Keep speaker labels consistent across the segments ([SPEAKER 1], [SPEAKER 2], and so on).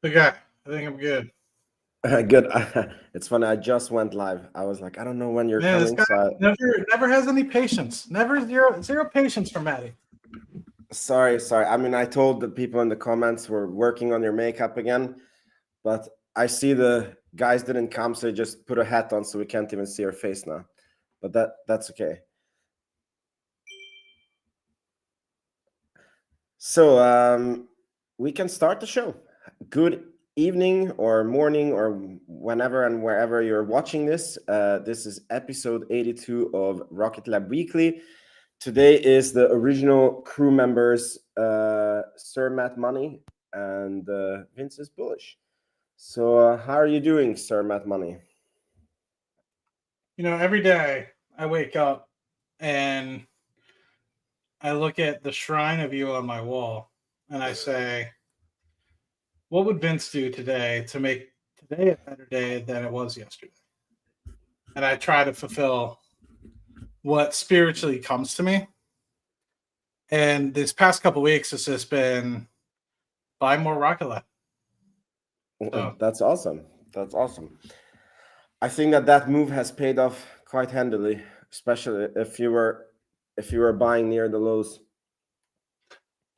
[SPEAKER 1] But yeah, I think I'm good.
[SPEAKER 2] Good. It's funny. I just went live. I was like, I don't know when you're
[SPEAKER 1] Man, this
[SPEAKER 2] coming,
[SPEAKER 1] guy
[SPEAKER 2] so
[SPEAKER 1] never has any patience. Never zero patience for Maddie.
[SPEAKER 2] sorry. I mean, I told the people in the comments we're working on your makeup again, but I see the guys didn't come, so they just put a hat on, so we can't even see your face now. But that's okay. So we can start the show. Good evening or morning or whenever and wherever you're watching this. This is episode 82 of Rocket Lab Weekly. Today is the original crew members, Sir Matt Money and Vince is Bullish. So, how are you doing, Sir Matt Money?
[SPEAKER 1] Every day I wake up and I look at the shrine of you on my wall and I say, what would Vince do today to make today a better day than it was yesterday? And I try to fulfill what spiritually comes to me. And this past couple weeks has just been buy more Rocket Lab. So
[SPEAKER 2] That's awesome. That's awesome. I think that move has paid off quite handily, especially if you were buying near the lows.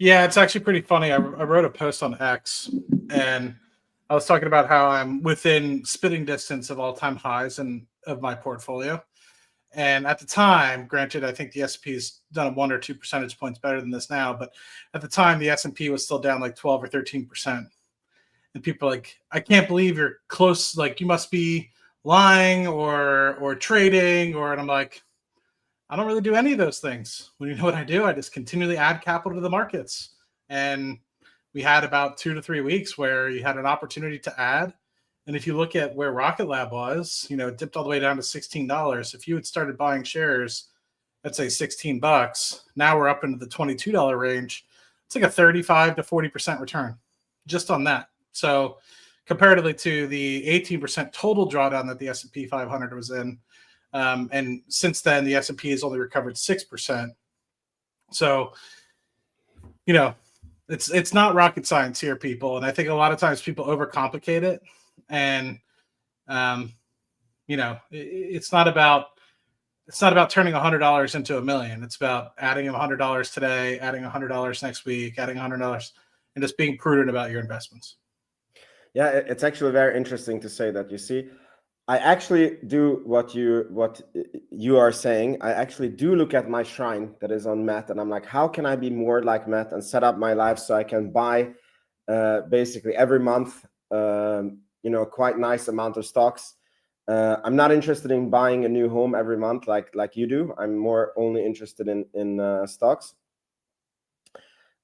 [SPEAKER 1] yeah, it's actually pretty funny. I wrote a post on X and I was talking about how I'm within spitting distance of all-time highs and of my portfolio. And at the time, granted, I think the S&P's done 1 or 2 percentage points better than this now, but at the time, the S&P was still down like 12 or 13%. And people are like, I can't believe you're close. Like you must be lying or trading, and I'm like, I don't really do any of those things. Well, you know what I do? I just continually add capital to the markets. And we had about 2 to 3 weeks where you had an opportunity to add. And if you look at where Rocket Lab was, it dipped all the way down to $16. If you had started buying shares, let's say $16, now we're up into the $22 range. It's like a 35 to 40% return just on that. So comparatively to the 18% total drawdown that the S&P 500 was in, and since then, the S&P has only recovered 6%. So, it's not rocket science here, people. And I think a lot of times people overcomplicate it. And, it's not about turning $100 into a million. It's about adding $100 today, adding $100 next week, adding $100, and just being prudent about your investments.
[SPEAKER 2] Yeah, it's actually very interesting to say that. You see, I actually do what you are saying. I actually do look at my shrine that is on Matt, and I'm like, how can I be more like Matt and set up my life so I can buy basically every month, quite nice amount of stocks. I'm not interested in buying a new home every month like you do. I'm more only interested in stocks.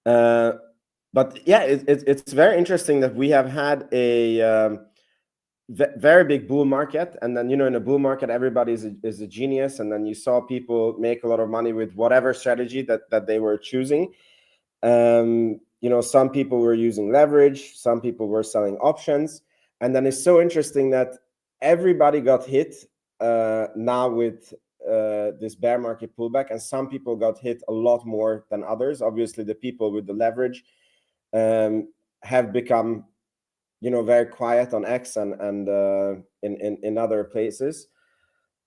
[SPEAKER 2] But yeah, it's very interesting that we have had a very big bull market, and then in a bull market everybody is a genius, and then you saw people make a lot of money with whatever strategy that they were choosing. Some people were using leverage, some people were selling options, and then it's so interesting that everybody got hit now with this bear market pullback, and some people got hit a lot more than others. Obviously, the people with the leverage have become very quiet on X and in other places,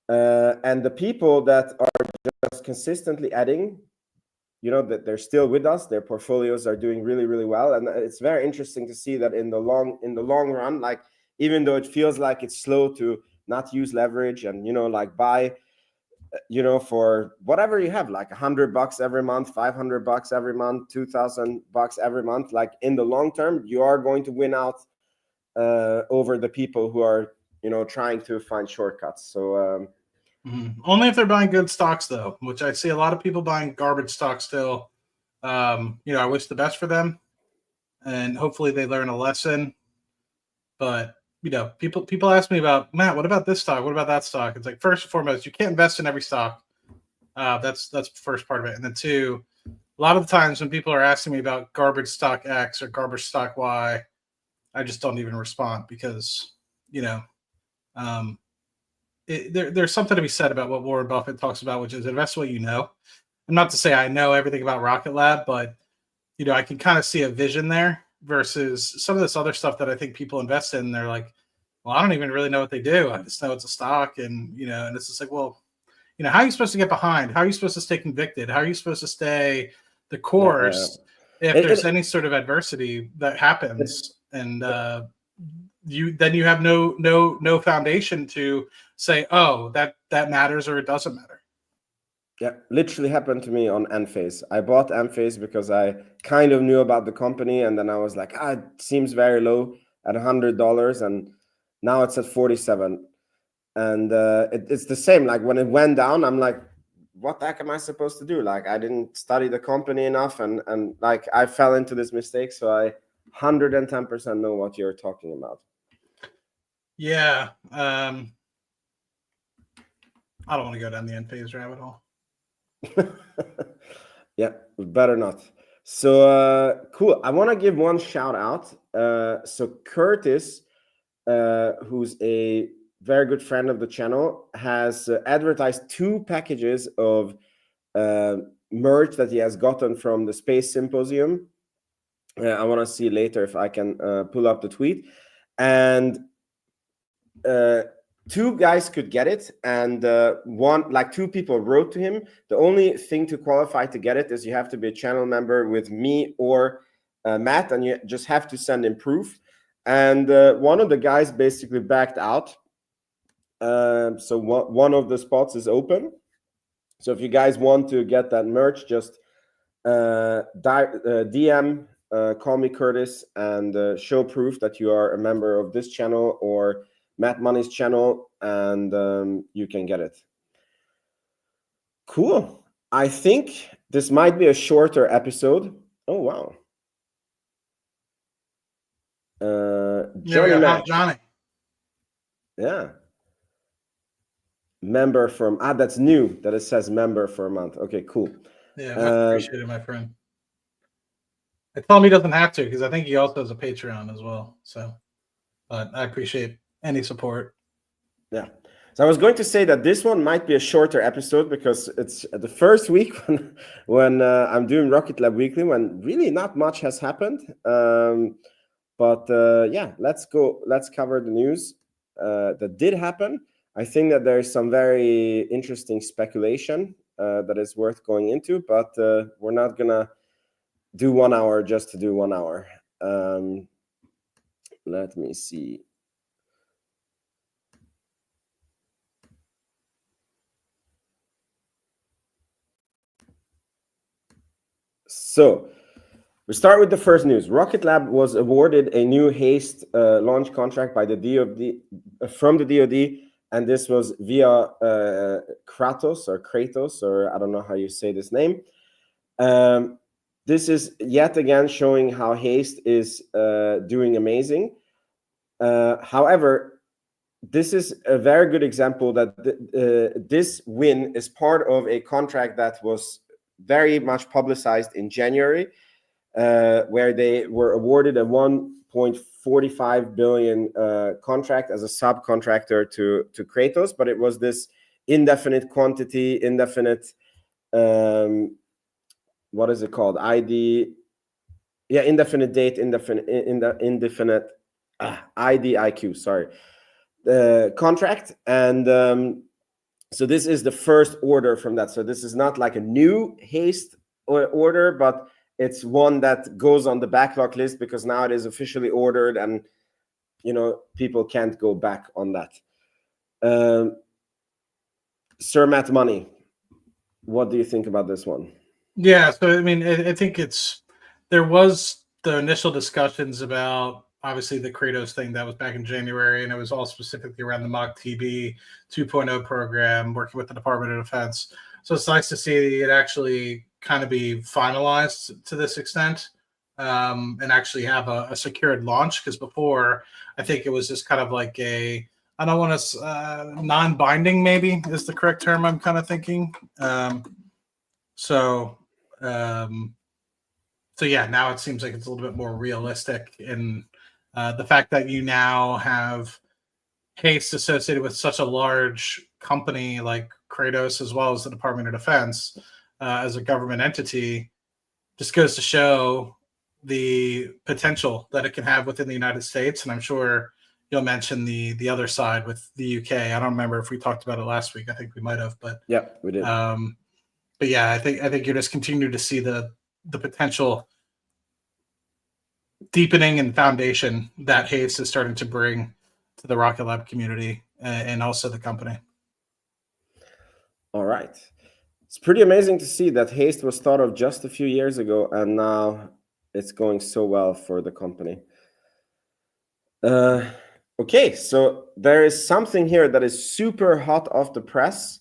[SPEAKER 2] and the people that are just consistently adding, that they're still with us, their portfolios are doing really, really well. And it's very interesting to see that in the long run, like, even though it feels like it's slow to not use leverage and like buy for whatever you have, like $100 every month, $500 every month, $2,000 every month, like in the long term you are going to win out over the people who are trying to find shortcuts. So
[SPEAKER 1] Only if they're buying good stocks, though, which I see a lot of people buying garbage stocks still. I wish the best for them, and hopefully they learn a lesson. But people ask me about, Matt, what about this stock? What about that stock? It's like, first and foremost, you can't invest in every stock. That's the first part of it, and then two, a lot of the times when people are asking me about garbage stock X or garbage stock Y, I just don't even respond because um, there's something to be said about what Warren Buffett talks about, which is invest what you know. I'm not to say I know everything about Rocket Lab, but I can kind of see a vision there. versus some of this other stuff that I think people invest in. They're like, well, I don't even really know what they do. I just know it's a stock, and and it's just like, well, how are you supposed to get behind? How are you supposed to stay convicted? How are you supposed to stay the course if there's any sort of adversity that happens? And you have no foundation to say, oh, that matters or it doesn't matter.
[SPEAKER 2] Yeah, literally happened to me on Enphase. I bought Enphase because I kind of knew about the company, and then I was like, it seems very low at $100, and now it's at 47. And it's the same. Like when it went down, I'm like, what the heck am I supposed to do? Like I didn't study the company enough, and like I fell into this mistake. So I 110% know what you're talking about.
[SPEAKER 1] Yeah. I don't want to go down the Enphase rabbit hole.
[SPEAKER 2] Yeah, better not. So cool. I want to give one shout out. So Curtis, who's a very good friend of the channel, has advertised 2 packages of merch that he has gotten from the Space Symposium. I want to see later if I can pull up the tweet. And 2 guys could get it, and 2 people wrote to him. The only thing to qualify to get it is you have to be a channel member with me or Matt, and you just have to send in proof. And one of the guys basically backed out. So one of the spots is open. So if you guys want to get that merch, just DM, call me Curtis, and show proof that you are a member of this channel or Matt Money's channel, and you can get it. Cool. I think this might be a shorter episode. Oh, wow.
[SPEAKER 1] Johnny.
[SPEAKER 2] Yeah. Member from, that's new, that it says member for a month. Okay, cool.
[SPEAKER 1] Yeah, much appreciated, my friend. I tell him he doesn't have to, because I think he also has a Patreon as well. So, but I appreciate any support.
[SPEAKER 2] Yeah. So I was going to say that this one might be a shorter episode because it's the first week when I'm doing Rocket Lab Weekly, when really not much has happened. But yeah, let's cover the news that did happen. I think that there's some very interesting speculation that is worth going into, but we're not gonna do 1 hour just to do 1 hour. Let me see. So we start with the first news. Rocket Lab was awarded a new HASTE launch contract by the DoD, from the DoD, and this was via Kratos, or I don't know how you say this name. This is yet again showing how HASTE is doing amazing. However, this is a very good example that this win is part of a contract that was very much publicized in January, where they were awarded a 1.45 billion contract as a subcontractor to Kratos, but it was this indefinite quantity, indefinite, what is it called? Indefinite date, indefinite IDIQ, sorry, contract. And so this is the first order from that. So this is not like a new HASTE order, but it's one that goes on the backlog list because now it is officially ordered, and people can't go back on that. Sir Matt Money, what do you think about this one?
[SPEAKER 1] Yeah, so I mean, I think there was the initial discussions about obviously the Kratos thing that was back in January, and it was all specifically around the MACH-TB 2.0 program, working with the Department of Defense. So it's nice to see it actually kind of be finalized to this extent, and actually have a secured launch. Because before, I think it was just kind of like I don't want to, non-binding maybe is the correct term I'm kind of thinking. So yeah, now it seems like it's a little bit more realistic in the fact that you now have HASTE associated with such a large company like Kratos, as well as the Department of Defense as a government entity, just goes to show the potential that it can have within the United States, and I'm sure you'll mention the other side with the UK. I don't remember if we talked about it last week. I think we might have, but
[SPEAKER 2] Yeah, we did.
[SPEAKER 1] But yeah, I think you're just continuing to see the potential deepening and foundation that Haste is starting to bring to the Rocket Lab community and also the company.
[SPEAKER 2] All right. It's pretty amazing to see that Haste was thought of just a few years ago, and now it's going so well for the company. Okay, so there is something here that is super hot off the press.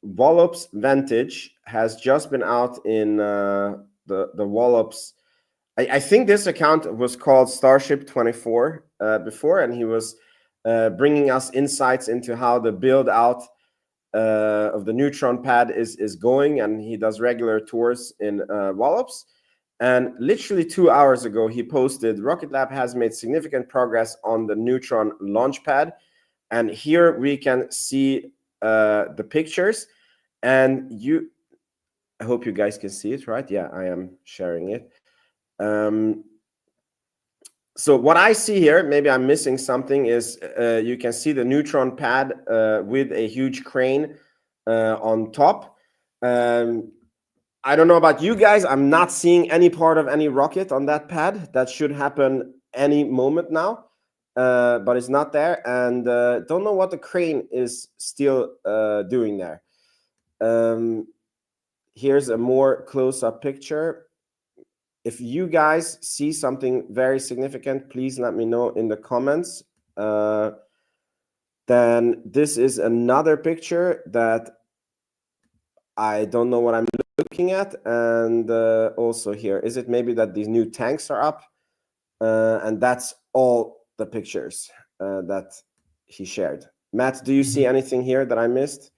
[SPEAKER 2] Wallops Vantage has just been out in the Wallops. I think this account was called Starship 24 before, and he was bringing us insights into how the build out of the Neutron pad is going, and he does regular tours in Wallops. And literally 2 hours ago, he posted, Rocket Lab has made significant progress on the Neutron launch pad. And here we can see the pictures. And I hope you guys can see it, right? Yeah, I am sharing it. So what I see here, maybe I'm missing something, is you can see the Neutron pad with a huge crane on top. I don't know about you guys. I'm not seeing any part of any rocket on that pad. That should happen any moment now, but it's not there. And don't know what the crane is still doing there. Here's a more close-up picture. If you guys see something very significant, please let me know in the comments. Then this is another picture that I don't know what I'm looking at. And also here, is it maybe that these new tanks are up? And that's all the pictures that he shared. Matt, do you see anything here that I missed?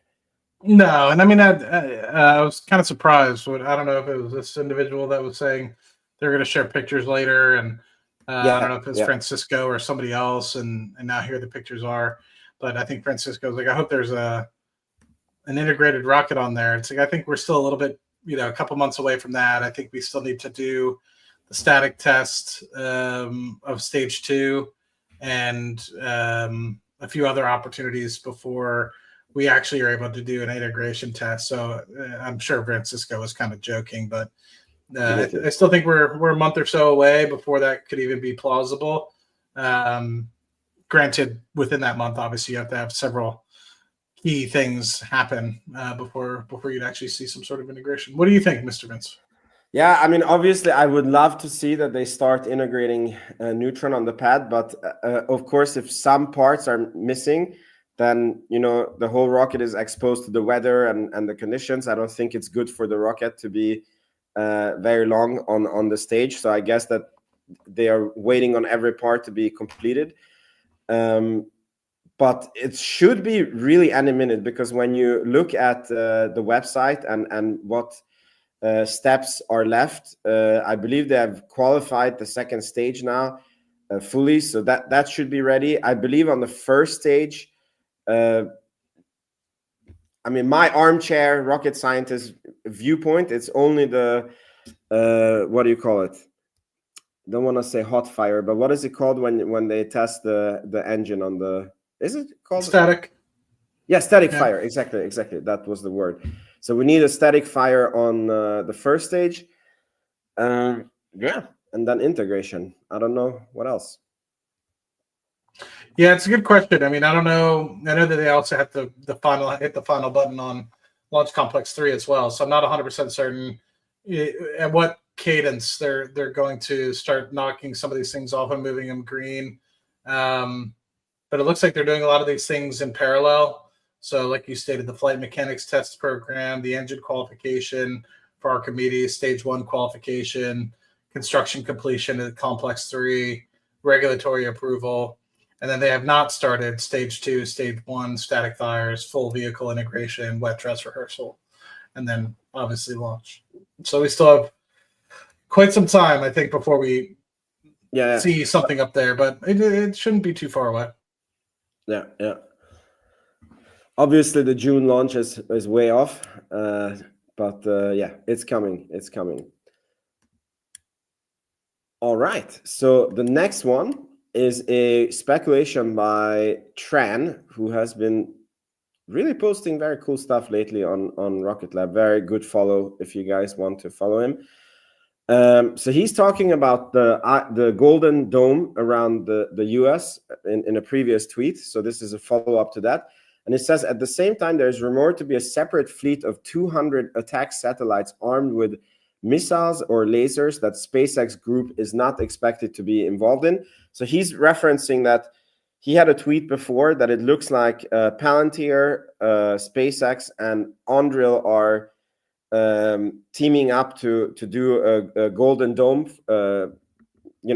[SPEAKER 1] No, and I mean, I was kind of surprised. I don't know if it was this individual that was saying they're going to share pictures later, and I don't know if it's Francisco or somebody else, and now here the pictures are. But I think Francisco's like, I hope there's an integrated rocket on there. It's like, I think we're still a little bit, a couple months away from that. I think we still need to do the static test of stage 2 and a few other opportunities before we actually are able to do an integration test. So I'm sure Francisco was kind of joking, but I still think we're a month or so away before that could even be plausible. Granted, within that month, obviously, you have to have several key things happen before you'd actually see some sort of integration. What do you think, Mr. Vince?
[SPEAKER 2] Yeah, I mean, obviously, I would love to see that they start integrating Neutron on the pad. But of course, if some parts are missing, then the whole rocket is exposed to the weather and the conditions. I don't think it's good for the rocket to be very long on the stage. So I guess that they are waiting on every part to be completed. But it should be really any minute, because when you look at the website and what steps are left, I believe they have qualified the second stage now fully. So that should be ready. I believe on the first stage, I mean, my armchair rocket scientist viewpoint, it's only the what do you call it? Don't want to say hot fire, but what is it called when they test the engine on the? Is it called
[SPEAKER 1] static?
[SPEAKER 2] Yeah, static fire. Exactly. That was the word. So we need a static fire on the first stage. Yeah, and then integration. I don't know what else.
[SPEAKER 1] Yeah, it's a good question. I mean, I don't know. I know that they also have hit the final button on Launch Complex 3 as well. So I'm not 100% certain at what cadence they're going to start knocking some of these things off and moving them green. But it looks like they're doing a lot of these things in parallel. So like you stated, the flight mechanics test program, the engine qualification for Archimedes, stage 1 qualification, construction completion at Complex 3, regulatory approval. And then they have not started stage 2, stage 1, static fires, full vehicle integration, wet dress rehearsal, and then obviously launch. So we still have quite some time, I think, before we see something up there, but it shouldn't be too far away.
[SPEAKER 2] Yeah. Obviously, the June launch is way off, but yeah, it's coming. All right. So the next one is a speculation by Tran, who has been really posting very cool stuff lately on Rocket Lab. Very good follow if you guys want to follow him. So he's talking about the Golden Dome around the US in a previous tweet. So this is a follow-up to that. And it says, at the same time, there's rumored to be a separate fleet of 200 attack satellites armed with missiles or lasers that SpaceX Group is not expected to be involved in. So he's referencing that he had a tweet before that it looks like Palantir, SpaceX, and Anduril are teaming up to do a Golden Dome,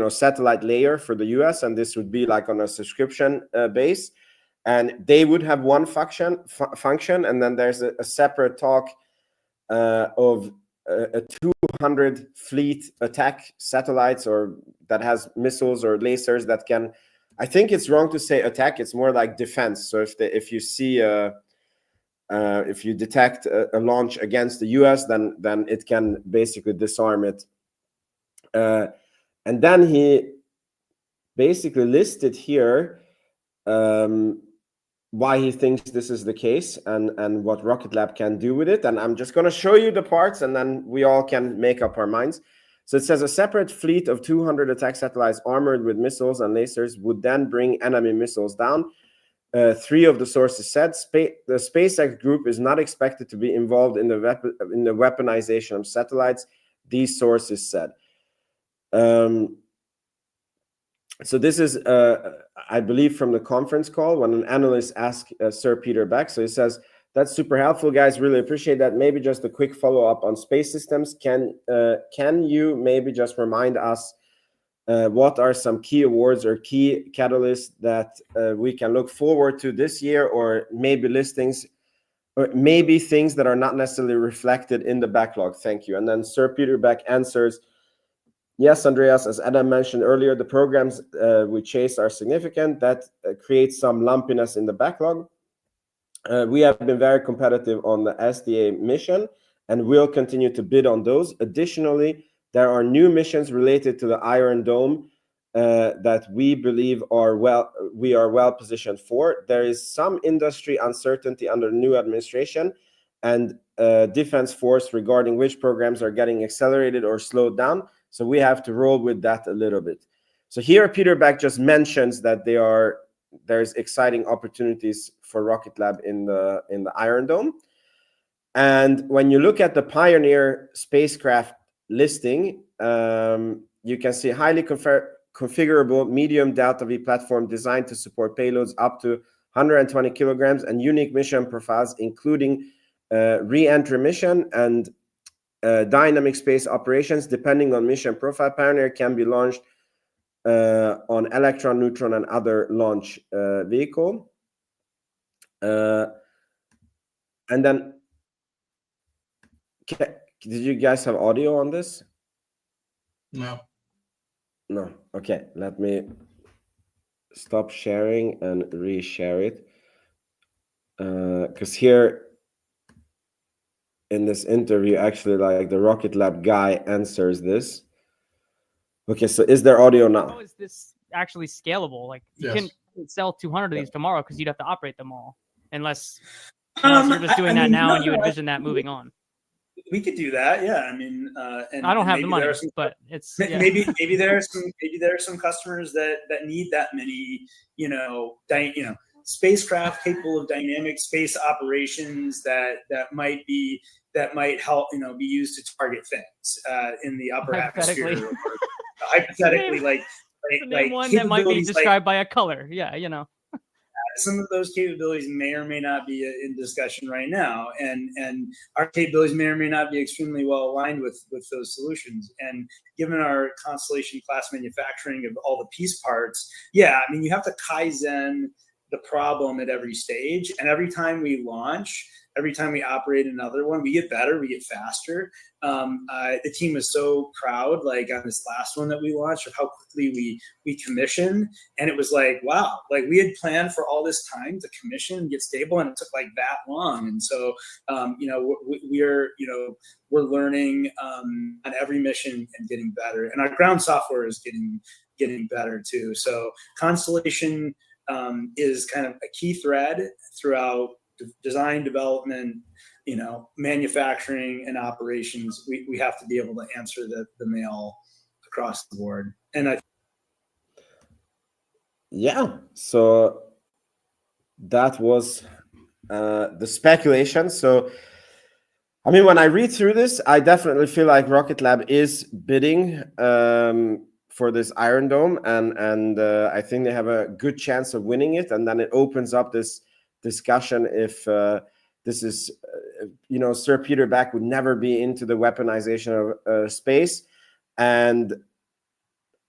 [SPEAKER 2] satellite layer for the US, and this would be like on a subscription base, and they would have one function, and then there's a separate talk of a 200 fleet attack satellites or that has missiles or lasers that can. I think it's wrong to say attack; it's more like defense. So if you see if you detect a launch against the US, then it can basically disarm it. And then he basically listed here why he thinks this is the case and what Rocket Lab can do with it. And I'm just going to show you the parts, and then we all can make up our minds. So it says a separate fleet of 200 attack satellites armored with missiles and lasers would then bring enemy missiles down. Three of the sources said the SpaceX Group is not expected to be involved in the weaponization of satellites. These sources said. So this is, I believe, from the conference call when an analyst asked Sir Peter Beck. So he says, that's super helpful, guys. Really appreciate that. Maybe just a quick follow-up on space systems. Can you maybe just remind us what are some key awards or key catalysts that we can look forward to this year, or maybe listings, or maybe things that are not necessarily reflected in the backlog? Thank you. And then Sir Peter Beck answers, yes, Andreas, as Adam mentioned earlier, the programs we chase are significant. That creates some lumpiness in the backlog. We have been very competitive on the SDA mission and will continue to bid on those. Additionally, there are new missions related to the Iron Dome that we believe we are well positioned for. There is some industry uncertainty under the new administration and defense force regarding which programs are getting accelerated or slowed down. So we have to roll with that a little bit. So here, Peter Beck just mentions that there's exciting opportunities for Rocket Lab in the Iron Dome. And when you look at the Pioneer spacecraft listing, you can see highly configurable medium delta V platform designed to support payloads up to 120 kilograms and unique mission profiles, including re-entry mission and dynamic space operations. Depending on mission profile, Pioneer can be launched on Electron, Neutron, and other launch vehicle. And then, did you guys have audio on this?
[SPEAKER 1] No.
[SPEAKER 2] No. Okay, let me stop sharing and reshare it. Because here in this interview, actually, like the Rocket Lab guy answers this. Okay, so is there audio now?
[SPEAKER 3] How is this actually scalable? Like, you
[SPEAKER 1] Yes.
[SPEAKER 3] can sell 200 of these tomorrow because you'd have to operate them all, unless you're just doing that now and you envision that moving on.
[SPEAKER 4] We could do that, yeah. I mean, and
[SPEAKER 3] I don't have the
[SPEAKER 4] maybe
[SPEAKER 3] money,
[SPEAKER 4] there are some,
[SPEAKER 3] but it's yeah.
[SPEAKER 4] maybe there are some customers that need that many, spacecraft capable of dynamic space operations that might help, be used to target things in the upper atmosphere. Or, hypothetically, like
[SPEAKER 3] one that might be described by a color. Yeah,
[SPEAKER 4] some of those capabilities may or may not be in discussion right now, and our capabilities may or may not be extremely well aligned with those solutions. And given our Constellation class manufacturing of all the piece parts, yeah, I mean, you have to Kaizen the problem at every stage. And every time we launch, every time we operate another one, we get better, we get faster. The team was so proud, like on this last one that we launched, of how quickly we commissioned. And it was like, wow, like we had planned for all this time to commission and get stable, and it took like that long. And so, we're learning on every mission and getting better. And our ground software is getting better too. So Constellation is kind of a key thread throughout design, development, manufacturing and operations. We have to be able to answer the mail across the board. And
[SPEAKER 2] so that was the speculation. So I mean, when I read through this, I definitely feel like Rocket Lab is bidding for this Iron Dome, and I think they have a good chance of winning it. And then it opens up this discussion if this is, Sir Peter Beck would never be into the weaponization of space. And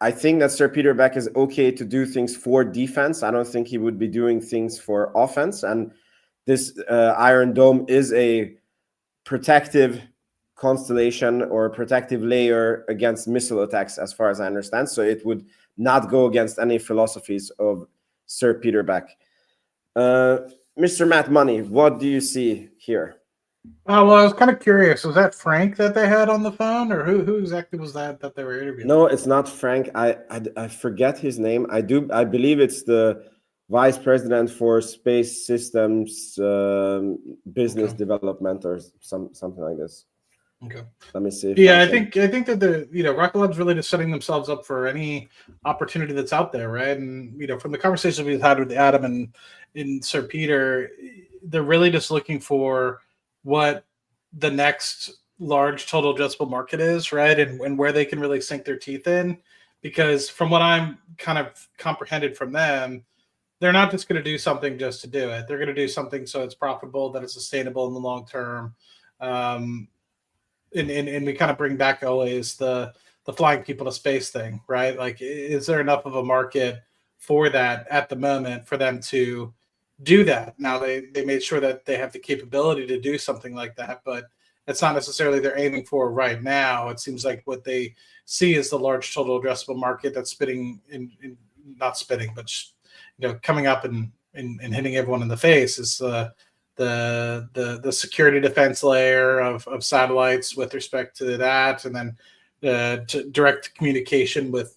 [SPEAKER 2] I think that Sir Peter Beck is okay to do things for defense. I don't think he would be doing things for offense. And this Iron Dome is a protective constellation or a protective layer against missile attacks, as far as I understand. So it would not go against any philosophies of Sir Peter Beck. Mr. Matt Money, what do you see here?
[SPEAKER 1] Well, I was kind of curious. Was that Frank that they had on the phone, or who exactly was that they were interviewing?
[SPEAKER 2] No, it's not Frank. I forget his name. I believe it's the vice president for space systems business development or something like this.
[SPEAKER 1] Okay.
[SPEAKER 2] Let me see.
[SPEAKER 1] I think that the Rocket Lab's really just setting themselves up for any opportunity that's out there, right? And from the conversations we've had with Adam and Sir Peter, they're really just looking for what the next large total addressable market is, right? And where they can really sink their teeth in. Because from what I'm kind of comprehended from them, they're not just going to do something just to do it. They're going to do something so it's profitable, that it's sustainable in the long term. And we kind of bring back always the flying people to space thing, right? Like, is there enough of a market for that at the moment for them to do that? Now, they made sure that they have the capability to do something like that, but it's not necessarily they're aiming for right now. It seems like what they see is the large total addressable market that's not spitting, but coming up and hitting everyone in the face is the security defense layer of satellites with respect to that, and then direct communication with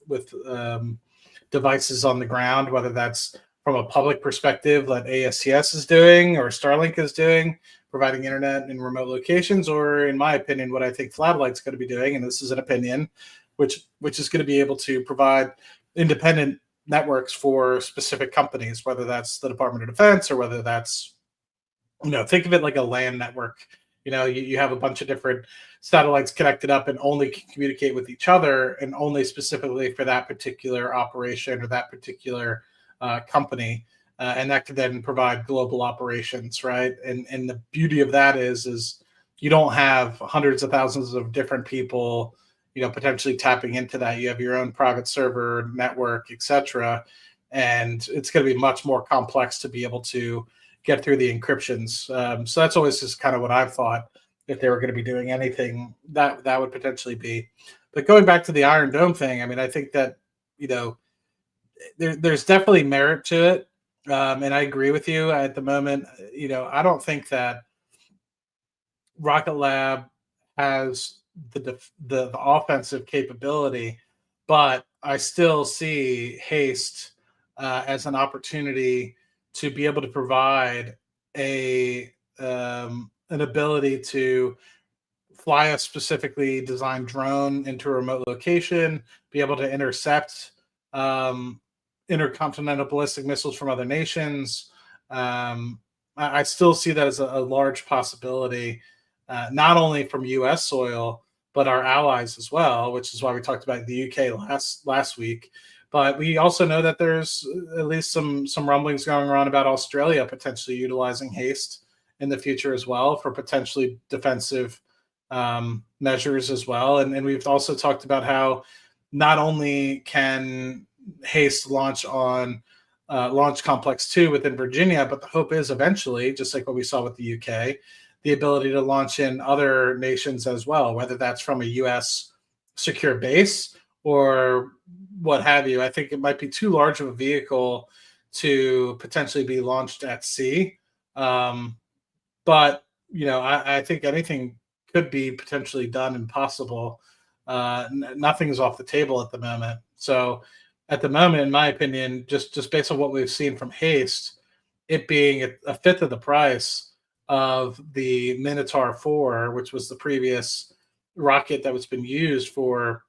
[SPEAKER 1] devices on the ground, whether that's from a public perspective that ASCS is doing or Starlink is doing, providing internet in remote locations, or in my opinion, what I think Flatlight's going to be doing, and this is an opinion, which is going to be able to provide independent networks for specific companies, whether that's the Department of Defense or whether that's, think of it like a LAN network. You have a bunch of different satellites connected up and only can communicate with each other, and only specifically for that particular operation or that particular company. And that could then provide global operations, right? And the beauty of that is you don't have hundreds of thousands of different people, potentially tapping into that. You have your own private server network, etc. And it's going to be much more complex to be able to get through the encryptions. So that's always just kind of what I've thought, if they were going to be doing anything that would potentially be. But going back to the Iron Dome thing, I mean, I think that, there's definitely merit to it. And I agree with you at the moment. I don't think that Rocket Lab has the offensive capability, but I still see HASTE as an opportunity to be able to provide an ability to fly a specifically designed drone into a remote location, be able to intercept intercontinental ballistic missiles from other nations. I still see that as a large possibility, not only from U.S. soil, but our allies as well, which is why we talked about the UK last week. But we also know that there's at least some rumblings going around about Australia potentially utilizing HASTE in the future as well for potentially defensive measures as well. And we've also talked about how not only can HASTE launch on launch Complex 2 within Virginia, but the hope is eventually, just like what we saw with the UK, the ability to launch in other nations as well, whether that's from a US secure base or what have you. I think it might be too large of a vehicle to potentially be launched at sea. But, I think anything could be potentially done and possible. Nothing's off the table at the moment. So at the moment, in my opinion, just based on what we've seen from Haste, it being a fifth of the price of the Minotaur 4, which was the previous rocket that was been used for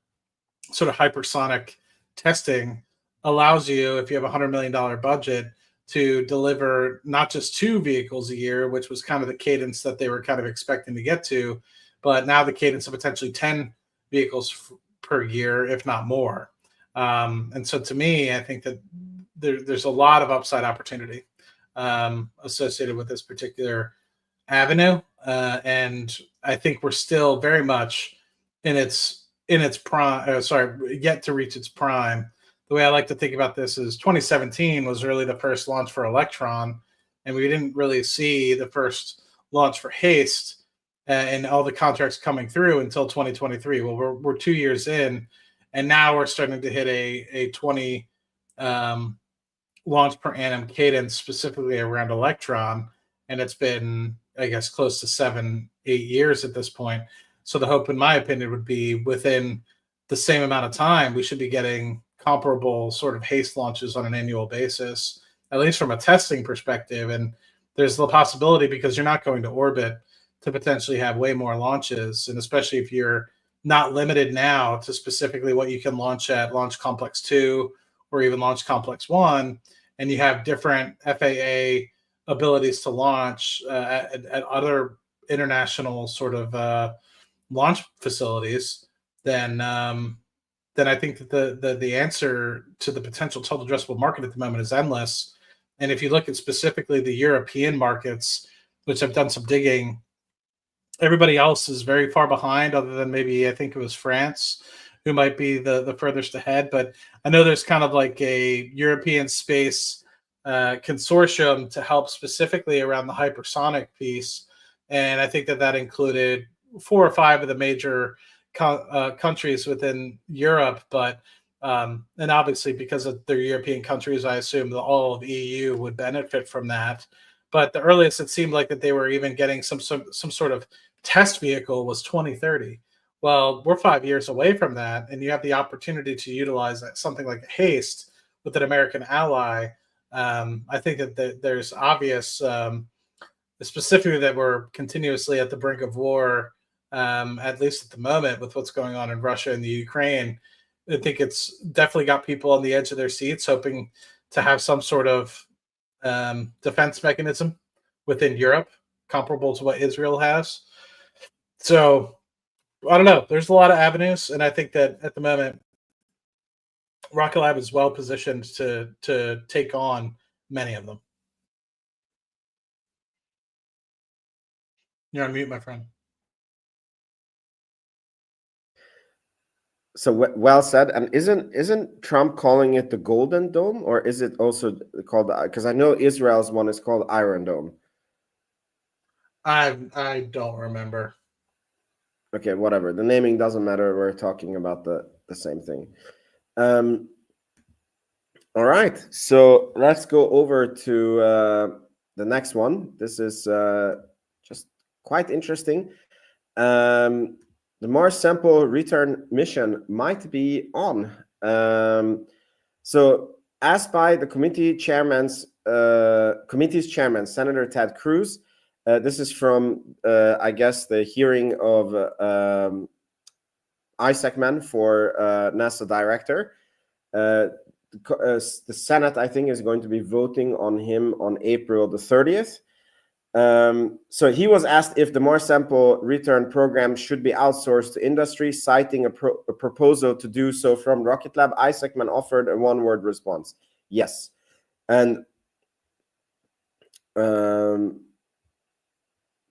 [SPEAKER 1] sort of hypersonic testing, allows you, if you have $100 million budget, to deliver not just 2 vehicles a year, which was kind of the cadence that they were kind of expecting to get to, but now the cadence of potentially 10 vehicles per year, if not more. And so to me, I think that there's a lot of upside opportunity associated with this particular avenue. And I think we're still very much in its prime, yet to reach its prime. The way I like to think about this is 2017 was really the first launch for Electron, and we didn't really see the first launch for Haste and all the contracts coming through until 2023. Well, we're 2 years in, and now we're starting to hit a 20 launch per annum cadence, specifically around Electron, and it's been, I guess, close to 7-8 years at this point. So the hope, in my opinion, would be within the same amount of time, we should be getting comparable sort of Haste launches on an annual basis, at least from a testing perspective. And there's the possibility, because you're not going to orbit, to potentially have way more launches. And especially if you're not limited now to specifically what you can launch at Launch Complex 2 or even Launch Complex 1, and you have different FAA abilities to launch at other international sort of launch facilities, then I think that the answer to the potential total addressable market at the moment is endless. And if you look at specifically the European markets, which I've done some digging, everybody else is very far behind, other than maybe I think it was France, who might be the furthest ahead. But I know there's kind of like a European space consortium to help specifically around the hypersonic piece. And I think that included 4 or 5 of the major countries within Europe, but and obviously because of their European countries, I assume that all of EU would benefit from that. But the earliest it seemed like that they were even getting some sort of test vehicle was 2030. Well, we're 5 years away from that, and you have the opportunity to utilize something like Haste with an American ally. I think that there's obvious, specifically that we're continuously at the brink of war. At least at the moment, with what's going on in Russia and the Ukraine, I think it's definitely got people on the edge of their seats, hoping to have some sort of defense mechanism within Europe, comparable to what Israel has. So I don't know. There's a lot of avenues, and I think that at the moment, Rocket Lab is well positioned to take on many of them. You're on mute, my friend.
[SPEAKER 2] So well said. And isn't Trump calling it the Golden Dome, or is it also called? Because I know Israel's one is called Iron Dome.
[SPEAKER 1] I don't remember.
[SPEAKER 2] Okay, whatever. The naming doesn't matter. We're talking about the same thing. All right. So let's go over to the next one. This is just quite interesting. The Mars sample return mission might be on. So, asked by the committee's chairman, Senator Ted Cruz, this is from, I guess, the hearing of Isaacman for NASA director. The Senate, I think, is going to be voting on him on April the 30th. So he was asked if the Mars sample return program should be outsourced to industry, citing a proposal to do so from Rocket Lab. Isaacman offered a one-word response: yes. And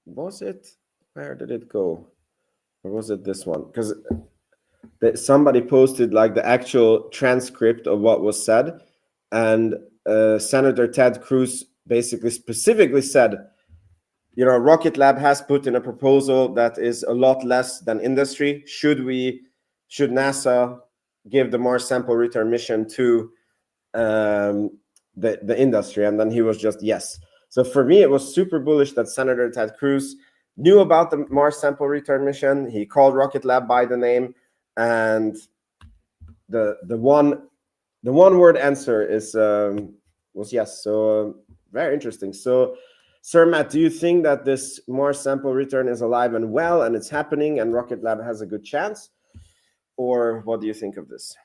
[SPEAKER 2] was it? Where did it go? Or was it this one? Because somebody posted like the actual transcript of what was said. and Senator Ted Cruz basically specifically said, Rocket Lab has put in a proposal that is a lot less than industry. Should NASA give the Mars sample return mission to the industry? And then he was just yes. So for me, it was super bullish that Senator Ted Cruz knew about the Mars sample return mission. He called Rocket Lab by the name, and the one word answer was yes. So very interesting. So, Sir Matt, do you think that this Mars sample return is alive and well, and it's happening, and Rocket Lab has a good chance? Or what do you think of this?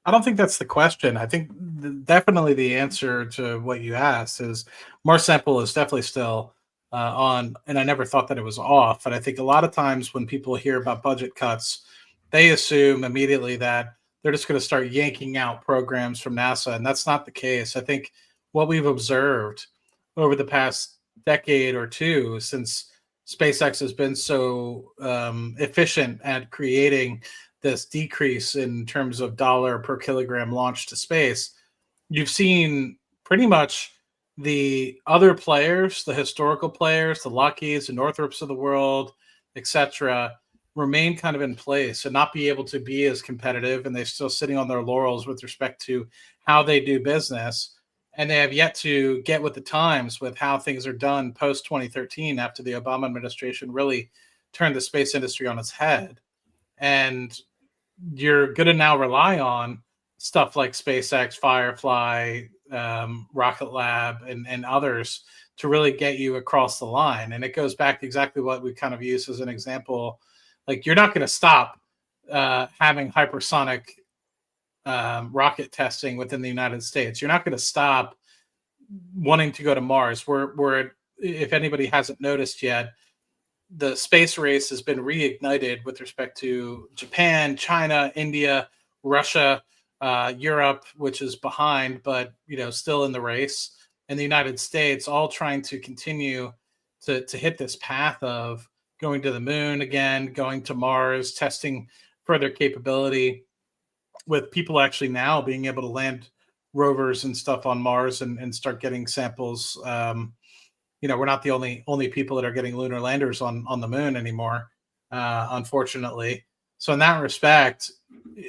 [SPEAKER 1] I don't think that's the question. I think definitely the answer to what you asked is Mars sample is definitely still on, and I never thought that it was off. And I think a lot of times when people hear about budget cuts, they assume immediately that they're just going to start yanking out programs from NASA, and that's not the case. I think what we've observed over the past decade or two, since SpaceX has been so efficient at creating this decrease in terms of dollar per kilogram launched to space, you've seen pretty much the other players, the historical players, the Lockheeds, the Northrops of the world, etc., remain kind of in place and not be able to be as competitive, and they're still sitting on their laurels with respect to how they do business. And they have yet to get with the times with how things are done post 2013, after the Obama administration really turned the space industry on its head. And you're going to now rely on stuff like SpaceX, Firefly, Rocket Lab, and others to really get you across the line. And it goes back to exactly what we kind of use as an example. Like, you're not going to stop having hypersonic rocket testing within the United States. You're not going to stop wanting to go to Mars. We're, if anybody hasn't noticed yet, the space race has been reignited with respect to Japan, China, India, Russia, Europe, which is behind, but still in the race, and the United States, all trying to continue to hit this path of going to the moon again, going to Mars, testing further capability, with people actually now being able to land rovers and stuff on Mars and start getting samples. We're not the only people that are getting lunar landers on the moon anymore, unfortunately. So in that respect,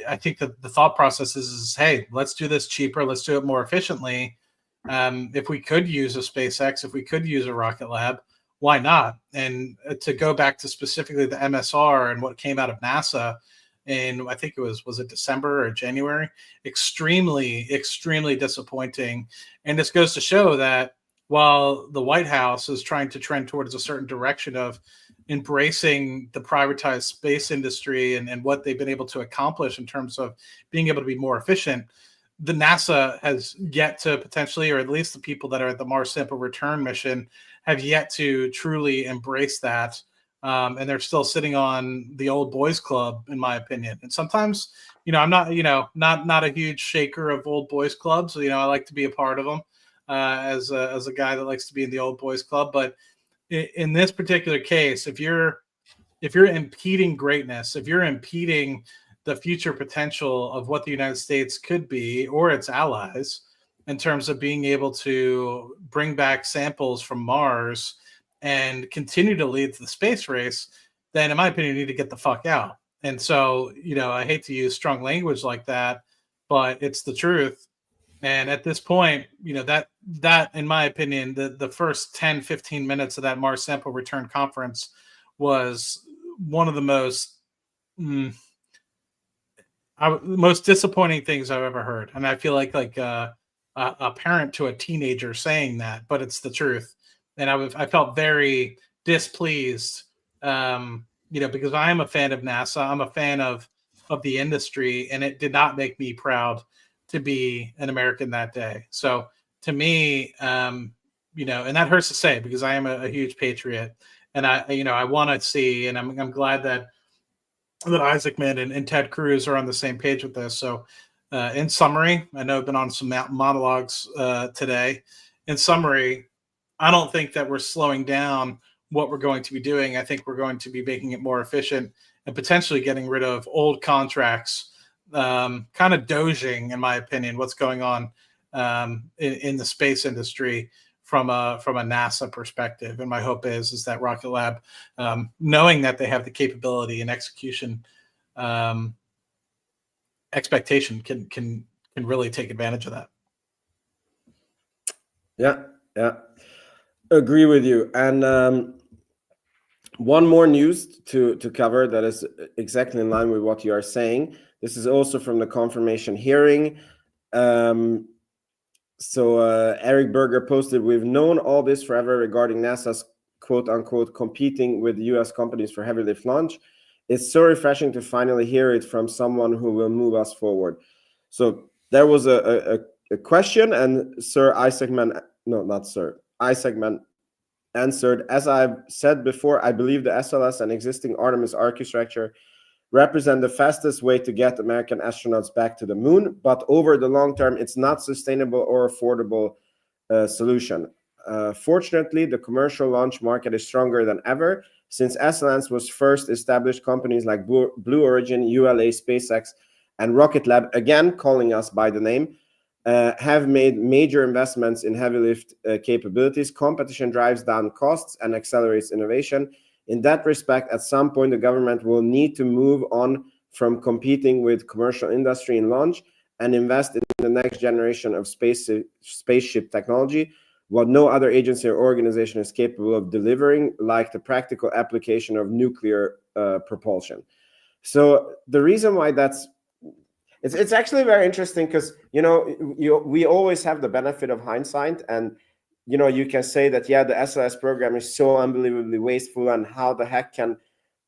[SPEAKER 1] I think that the thought process is, hey, let's do this cheaper. Let's do it more efficiently. If we could use a SpaceX, if we could use a Rocket Lab, why not? And to go back to specifically the MSR and what came out of NASA in, I think it was it December or January? Extremely, extremely disappointing. And this goes to show that while the White House is trying to trend towards a certain direction of embracing the privatized space industry and what they've been able to accomplish in terms of being able to be more efficient, the NASA has yet to potentially, or at least the people that are at the Mars sample return mission, have yet to truly embrace that. And they're still sitting on the old boys club, in my opinion. And sometimes, I'm not, not a huge shaker of old boys clubs. I like to be a part of them as a guy that likes to be in the old boys club. But in this particular case, if you're impeding greatness, if you're impeding the future potential of what the United States could be, or its allies, in terms of being able to bring back samples from Mars and continue to lead the space race, then in my opinion, you need to get the fuck out. And so, I hate to use strong language like that, but it's the truth. And at this point, that in my opinion, the first 10, 15 minutes of that Mars sample return conference was one of the most disappointing things I've ever heard. And I feel like a parent to a teenager saying that, but it's the truth. And I felt very displeased, because I am a fan of NASA. I'm a fan of the industry, and it did not make me proud to be an American that day. So to me, and that hurts to say because I am a huge patriot, and I want to see, and I'm glad that Isaacman and Ted Cruz are on the same page with this. So in summary, I know I've been on some monologues today. In summary, I don't think that we're slowing down what we're going to be doing. I think we're going to be making it more efficient and potentially getting rid of old contracts, kind of doging, in my opinion, what's going on in the space industry from a NASA perspective. And my hope is that Rocket Lab, knowing that they have the capability and execution expectation, can really take advantage of that.
[SPEAKER 2] Yeah, agree with you. And one more news to cover that is exactly in line with what you are saying. This is also from the confirmation hearing. So Eric Berger posted, "We've known all this forever regarding NASA's quote unquote competing with US companies for heavy lift launch. It's so refreshing to finally hear it from someone who will move us forward." So there was a question, and Isaac Mann answered, "As I've said before, I believe the SLS and existing Artemis architecture represent the fastest way to get American astronauts back to the moon, but over the long term, it's not sustainable or affordable solution. Fortunately, the commercial launch market is stronger than ever. Since SLS was first established, companies like Blue Origin, ULA, SpaceX, and Rocket Lab, again calling us by the name, have made major investments in heavy lift capabilities. Competition drives down costs and accelerates innovation. In that respect, at some point, the government will need to move on from competing with commercial industry in launch and invest in the next generation of spaceship technology, what no other agency or organization is capable of delivering, like the practical application of nuclear propulsion." So the reason why it's actually very interesting, because we always have the benefit of hindsight, and you can say that, yeah, the SLS program is so unbelievably wasteful, and how the heck can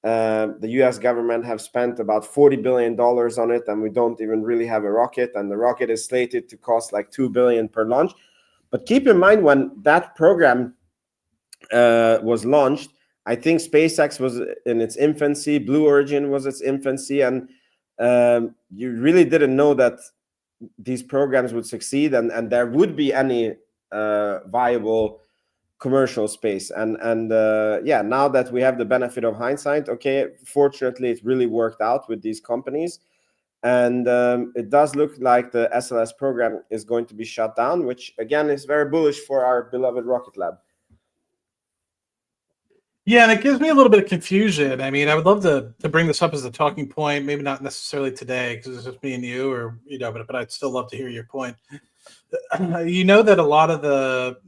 [SPEAKER 2] the US government have spent about $40 billion on it, and we don't even really have a rocket, and the rocket is slated to cost like $2 billion per launch. But keep in mind, when that program was launched, I think SpaceX was in its infancy, Blue Origin was its infancy, and you really didn't know that these programs would succeed, and there would be any viable commercial space. And yeah, now that we have the benefit of hindsight, okay, fortunately it really worked out with these companies, and it does look like the SLS program is going to be shut down, which again is very bullish for our beloved Rocket Lab.
[SPEAKER 1] Yeah, and it gives me a little bit of confusion. I mean, I would love to bring this up as a talking point, maybe not necessarily today because it's just me and you, or but I'd still love to hear your point. That a lot of the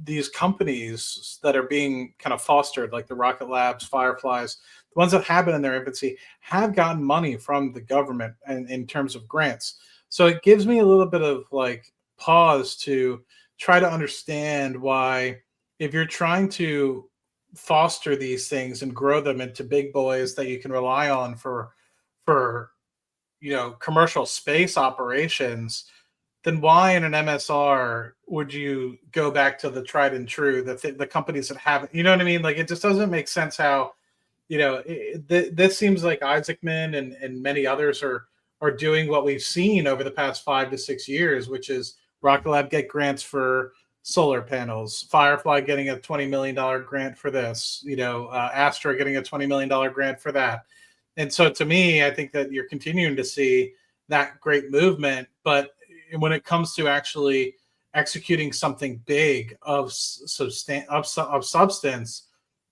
[SPEAKER 1] these companies that are being kind of fostered, like the Rocket Labs, Fireflies, the ones that have been in their infancy, have gotten money from the government and in terms of grants. So it gives me a little bit of like pause to try to understand why, if you're trying to foster these things and grow them into big boys that you can rely on for commercial space operations, then why in an MSR would you go back to the tried and true, the companies that haven't, you know what I mean? Like, it just doesn't make sense how, this seems like Isaacman and many others are doing what we've seen over the past 5 to 6 years, which is Rocket Lab get grants for solar panels, Firefly getting a $20 million grant for this, Astra getting a $20 million grant for that. And so to me, I think that you're continuing to see that great movement, but when it comes to actually executing something big of substance,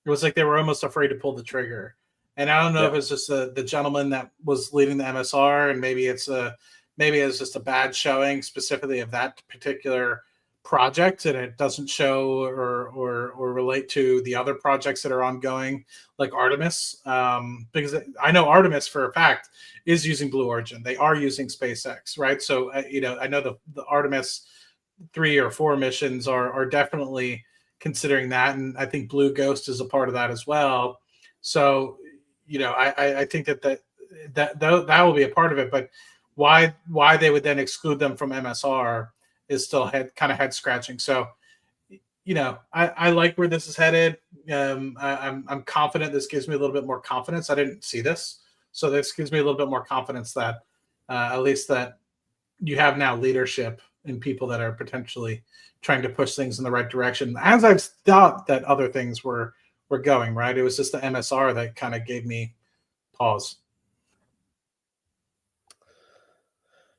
[SPEAKER 1] it was like they were almost afraid to pull the trigger. And I don't know if it's just the gentleman that was leading the MSR, and maybe it's just a bad showing specifically of that particular project, and it doesn't show or relate to the other projects that are ongoing, like Artemis. Because I know Artemis for a fact is using Blue Origin. They are using SpaceX, right? So I know the Artemis 3 or 4 missions are definitely considering that, and I think Blue Ghost is a part of that as well. So I think that will be a part of it, but why they would then exclude them from MSR is still head scratching. So, I like where this is headed. I'm confident. This gives me a little bit more confidence. I didn't see this, so this gives me a little bit more confidence that at least that you have now leadership in people that are potentially trying to push things in the right direction. As I've thought that other things were going right. It was just the MSR that kind of gave me pause.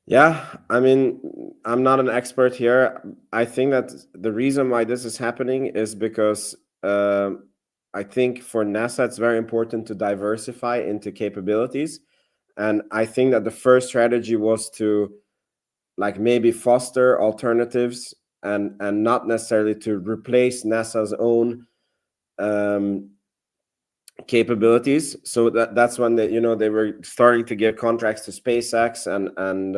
[SPEAKER 2] Yeah, I mean, I'm not an expert here. I think that the reason why this is happening is because I think for NASA it's very important to diversify into capabilities, and I think that the first strategy was to like maybe foster alternatives and not necessarily to replace NASA's own um, capabilities. So that's when they were starting to give contracts to SpaceX and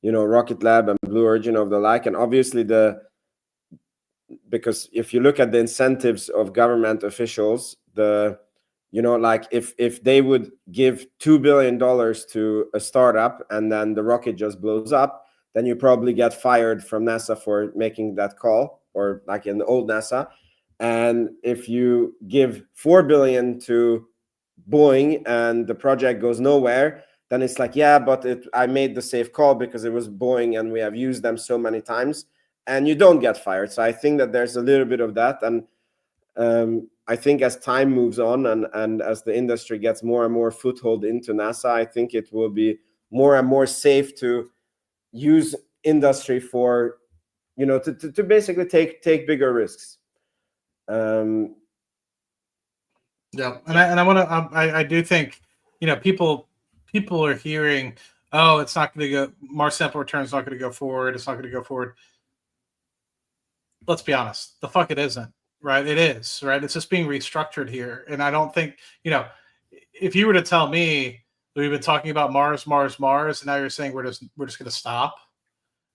[SPEAKER 2] Rocket Lab and Blue Origin of the like. And obviously because if you look at the incentives of government officials, like if they would give $2 billion to a startup and then the rocket just blows up, then you probably get fired from NASA for making that call, or like in the old NASA. And if you give $4 billion to Boeing and the project goes nowhere, then it's like, yeah, but I made the safe call because it was Boeing and we have used them so many times, and you don't get fired. So I think that there's a little bit of that. And I think as time moves on and as the industry gets more and more foothold into NASA, I think it will be more and more safe to use industry for, to basically take bigger risks.
[SPEAKER 1] Yeah, and I want to. I do think people are hearing, oh, it's not going to go. Mars sample return is not going to go forward. It's not going to go forward. Let's be honest. The fuck it isn't. Right? It is. Right? It's just being restructured here, and I don't think if you were to tell me we've been talking about Mars, and now you're saying we're just going to stop,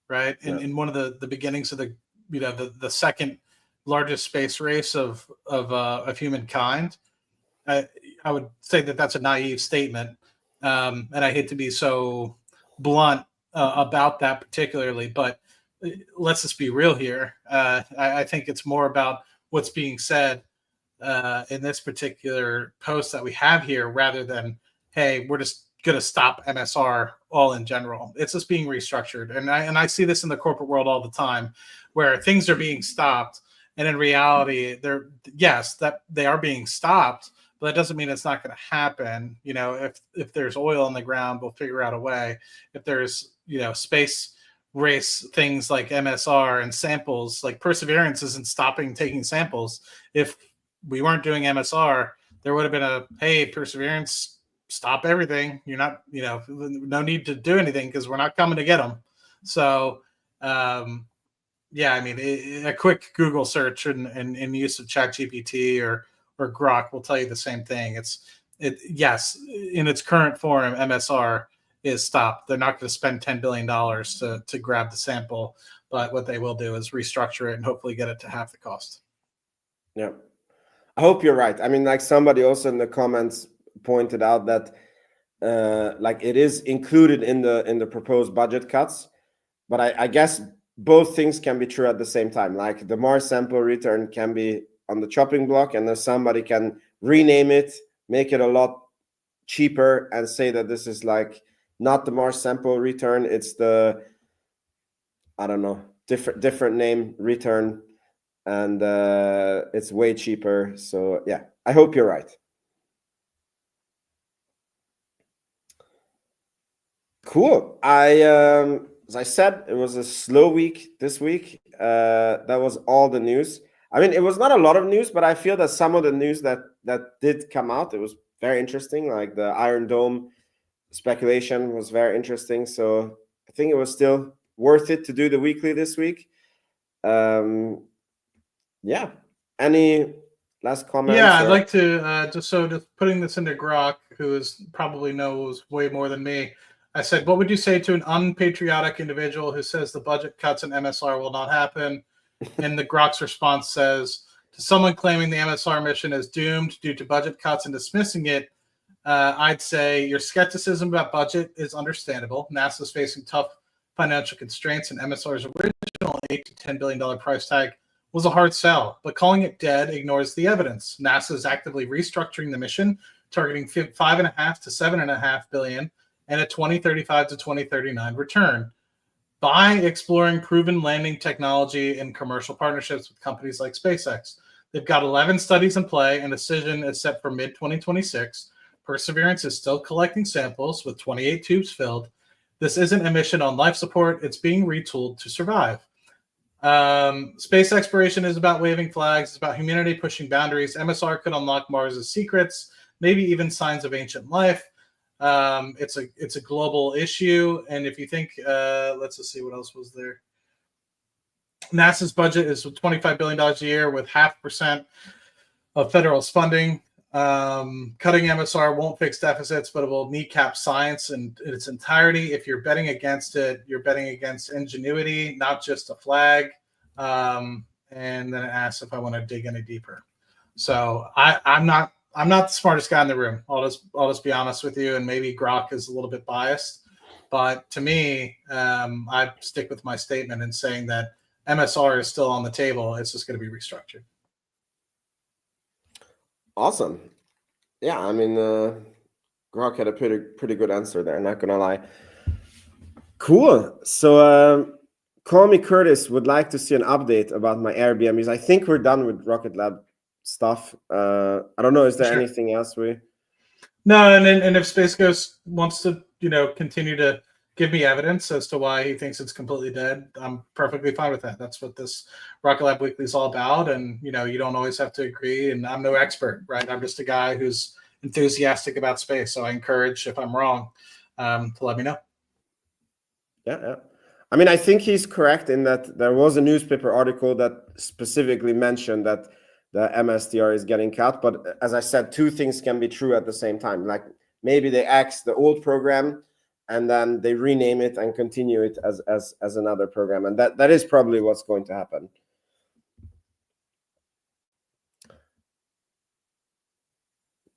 [SPEAKER 1] right?
[SPEAKER 2] Yeah.
[SPEAKER 1] In one of the beginnings of the second largest space race of humankind. I would say that that's a naive statement, and I hate to be so blunt about that particularly, but let's just be real here. I think it's more about what's being said in this particular post that we have here, rather than, hey, we're just going to stop MSR all in general. It's just being restructured, and I see this in the corporate world all the time, where things are being stopped, and in reality, that they are being stopped. But that doesn't mean it's not going to happen. If there's oil on the ground, we'll figure out a way. If there's space race things like MSR and samples, like Perseverance isn't stopping taking samples. If we weren't doing MSR, there would have been hey, Perseverance, stop everything. You're not, no need to do anything because we're not coming to get them. So, yeah, I mean, a quick Google search and use of ChatGPT or Grok will tell you the same thing. Yes, in its current form, MSR is stopped. They're not going to spend $10 billion to grab the sample, but what they will do is restructure it and hopefully get it to half the cost.
[SPEAKER 2] Yeah, I hope you're right. I mean, like somebody also in the comments pointed out that like it is included in the proposed budget cuts, but I guess both things can be true at the same time. Like the Mars sample return can be on the chopping block, and then somebody can rename it, make it a lot cheaper, and say that this is like not the Mars sample return, it's the, I don't know, different name return, and it's way cheaper. So yeah, I hope you're right. Cool. As I said, it was a slow week this week. That was all the news. I mean, it was not a lot of news, but I feel that some of the news that did come out, it was very interesting. Like the Iron Dome speculation was very interesting. So I think it was still worth it to do the weekly this week. Yeah. Any last comments?
[SPEAKER 1] Yeah, I'd like to just putting this into Grok, who probably knows way more than me. I said, what would you say to an unpatriotic individual who says the budget cuts and MSR will not happen? And the Grok's response says, to someone claiming the MSR mission is doomed due to budget cuts and dismissing it, I'd say your skepticism about budget is understandable. NASA's facing tough financial constraints, and MSR's original $8 to $10 billion price tag was a hard sell. But calling it dead ignores the evidence. NASA is actively restructuring the mission, targeting $5.5 to $7.5 billion and a 2035 to 2039 return by exploring proven landing technology and commercial partnerships with companies like SpaceX. They've got 11 studies in play, and a decision is set for mid-2026. Perseverance is still collecting samples with 28 tubes filled. This isn't a mission on life support. It's being retooled to survive. Space exploration is about waving flags. It's about humanity pushing boundaries. MSR could unlock Mars's secrets, maybe even signs of ancient life. It's a global issue. And if you think, let's just see what else was there. NASA's budget is $25 billion a year with 0.5% of federal funding. Cutting MSR won't fix deficits, but it will kneecap science in its entirety. If you're betting against it, you're betting against ingenuity, not just a flag. And then it asks if I want to dig any deeper. So I'm not the smartest guy in the room. I'll just be honest with you, and maybe Grok is a little bit biased, but to me, I stick with my statement in saying that MSR is still on the table. It's just going to be restructured.
[SPEAKER 2] Awesome. Yeah, I mean, Grok had a pretty good answer there, not gonna lie. Cool. So Call Me Curtis would like to see an update about my Airbnbs. I think we're done with Rocket Lab stuff. I don't know, is there anything else
[SPEAKER 1] No, and if Space Ghost wants to, continue to give me evidence as to why he thinks it's completely dead, I'm perfectly fine with that. That's what this Rocket Lab Weekly is all about. And, you don't always have to agree. And I'm no expert, right? I'm just a guy who's enthusiastic about space. So I encourage, if I'm wrong, to let me know.
[SPEAKER 2] Yeah. I mean, I think he's correct in that there was a newspaper article that specifically mentioned that the MSTR is getting cut. But as I said, two things can be true at the same time. Like maybe they axe the old program and then they rename it and continue it as another program. And that is probably what's going to happen.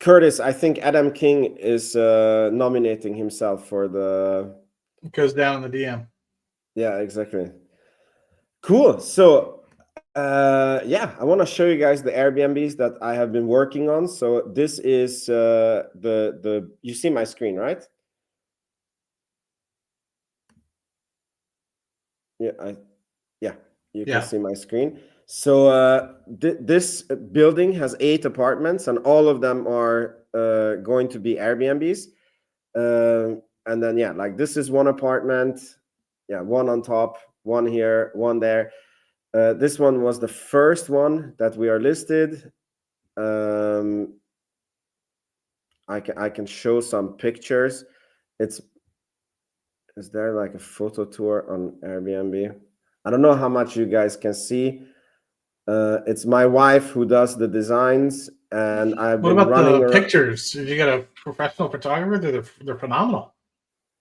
[SPEAKER 2] Curtis, I think Adam King is nominating himself for the...
[SPEAKER 1] It goes down in the DM.
[SPEAKER 2] Yeah, exactly. Cool. So, I want to show you guys the Airbnbs that I have been working on. So this is you see my screen, right? You can see my screen. So this building has 8 apartments, and all of them are going to be Airbnbs. And then like this is one apartment. One on top, one here, one there. This one was the first one that we are listed. I can show some pictures. Is there like a photo tour on Airbnb? I don't know how much you guys can see. It's my wife who does the designs, and I've been running
[SPEAKER 1] the pictures? Did you get a professional photographer? They're phenomenal.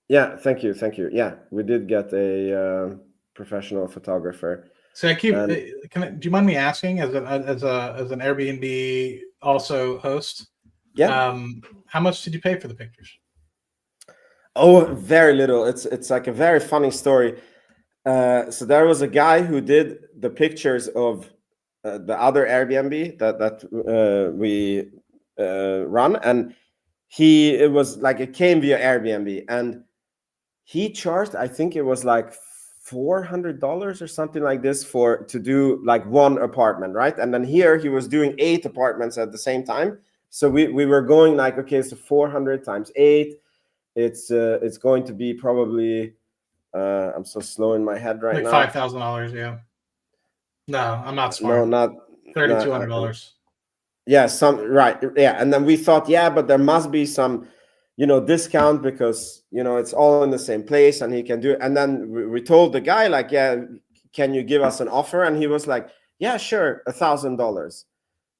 [SPEAKER 2] Yeah, thank you. Yeah, we did get a professional photographer.
[SPEAKER 1] So I keep. Do you mind me asking, as an Airbnb also host?
[SPEAKER 2] Yeah.
[SPEAKER 1] How much did you pay for the pictures?
[SPEAKER 2] Oh, very little. It's like a very funny story. So there was a guy who did the pictures of the other Airbnb that we run, and it was like it came via Airbnb, and he charged, I think it was like $400 or something like this to do like one apartment, right? And then here he was doing 8 apartments at the same time. So we were going like, okay, so 400 times 8, it's going to be probably I'm so slow in my head right now.
[SPEAKER 1] Like $5,000, yeah. No, I'm not smart.
[SPEAKER 2] No, not
[SPEAKER 1] $3,200.
[SPEAKER 2] Yeah, right. Yeah, and then we thought, but there must be some, discount because it's all in the same place and he can do it. And then we told the guy like, can you give us an offer? And he was like, yeah, sure, $1,000.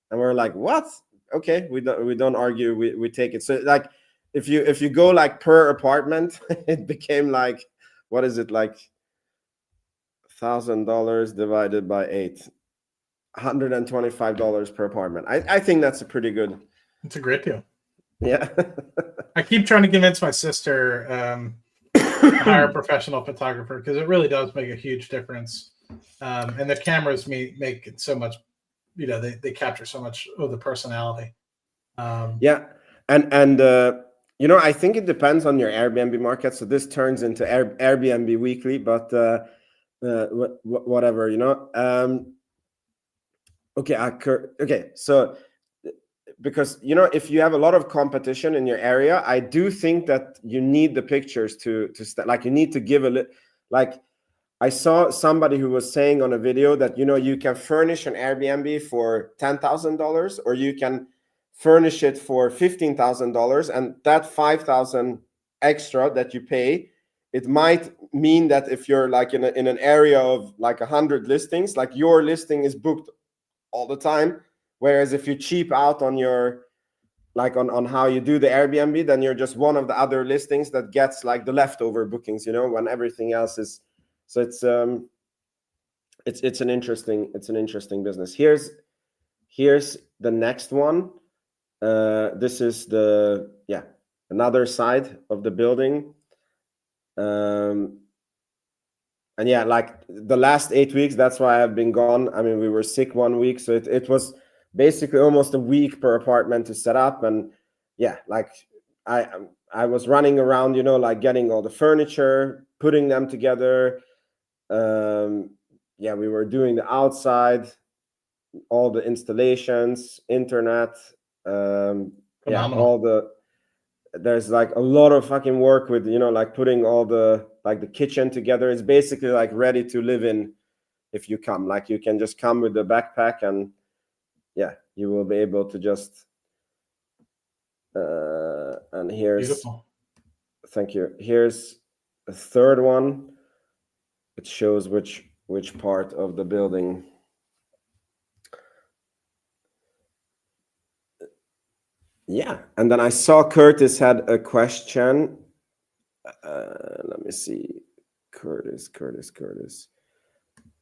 [SPEAKER 2] And we're like, what? Okay, we don't argue. We take it. So like, if you go like per apartment, it became like, what is it, like $1,000 divided by 8, $125 per apartment. I think that's a pretty good.
[SPEAKER 1] It's a great deal.
[SPEAKER 2] Yeah.
[SPEAKER 1] I keep trying to convince my sister to hire a professional photographer because it really does make a huge difference. And the cameras make it so much, they capture so much of the personality.
[SPEAKER 2] And I think it depends on your Airbnb market. So this turns into Airbnb Weekly, but whatever, Okay. So because if you have a lot of competition in your area, I do think that you need the pictures to like you need to give like I saw somebody who was saying on a video that you can furnish an Airbnb for $10,000 or you can furnish it for $15,000, and that 5,000 extra that you pay, it might mean that if you're like in an area of like 100 listings, like your listing is booked all the time, whereas if you cheap out on your like on how you do the Airbnb, then you're just one of the other listings that gets like the leftover bookings, when everything else is. So it's an interesting business. Here's the next one. This is another side of the building. And yeah, like the last 8 weeks, that's why I've been gone. I mean, we were sick 1 week, so it was basically almost a week per apartment to set up. And yeah, like I was running around, like getting all the furniture, putting them together. Yeah, we were doing the outside, all the installations, internet, there's like a lot of fucking work with like putting all the kitchen together. It's basically like ready to live in if you come. Like you can just come with the backpack and yeah, you will be able to just and here's beautiful. Thank you. Here's a third one. It shows which part of the building. Yeah, and then I saw Curtis had a question. Let me see. Curtis.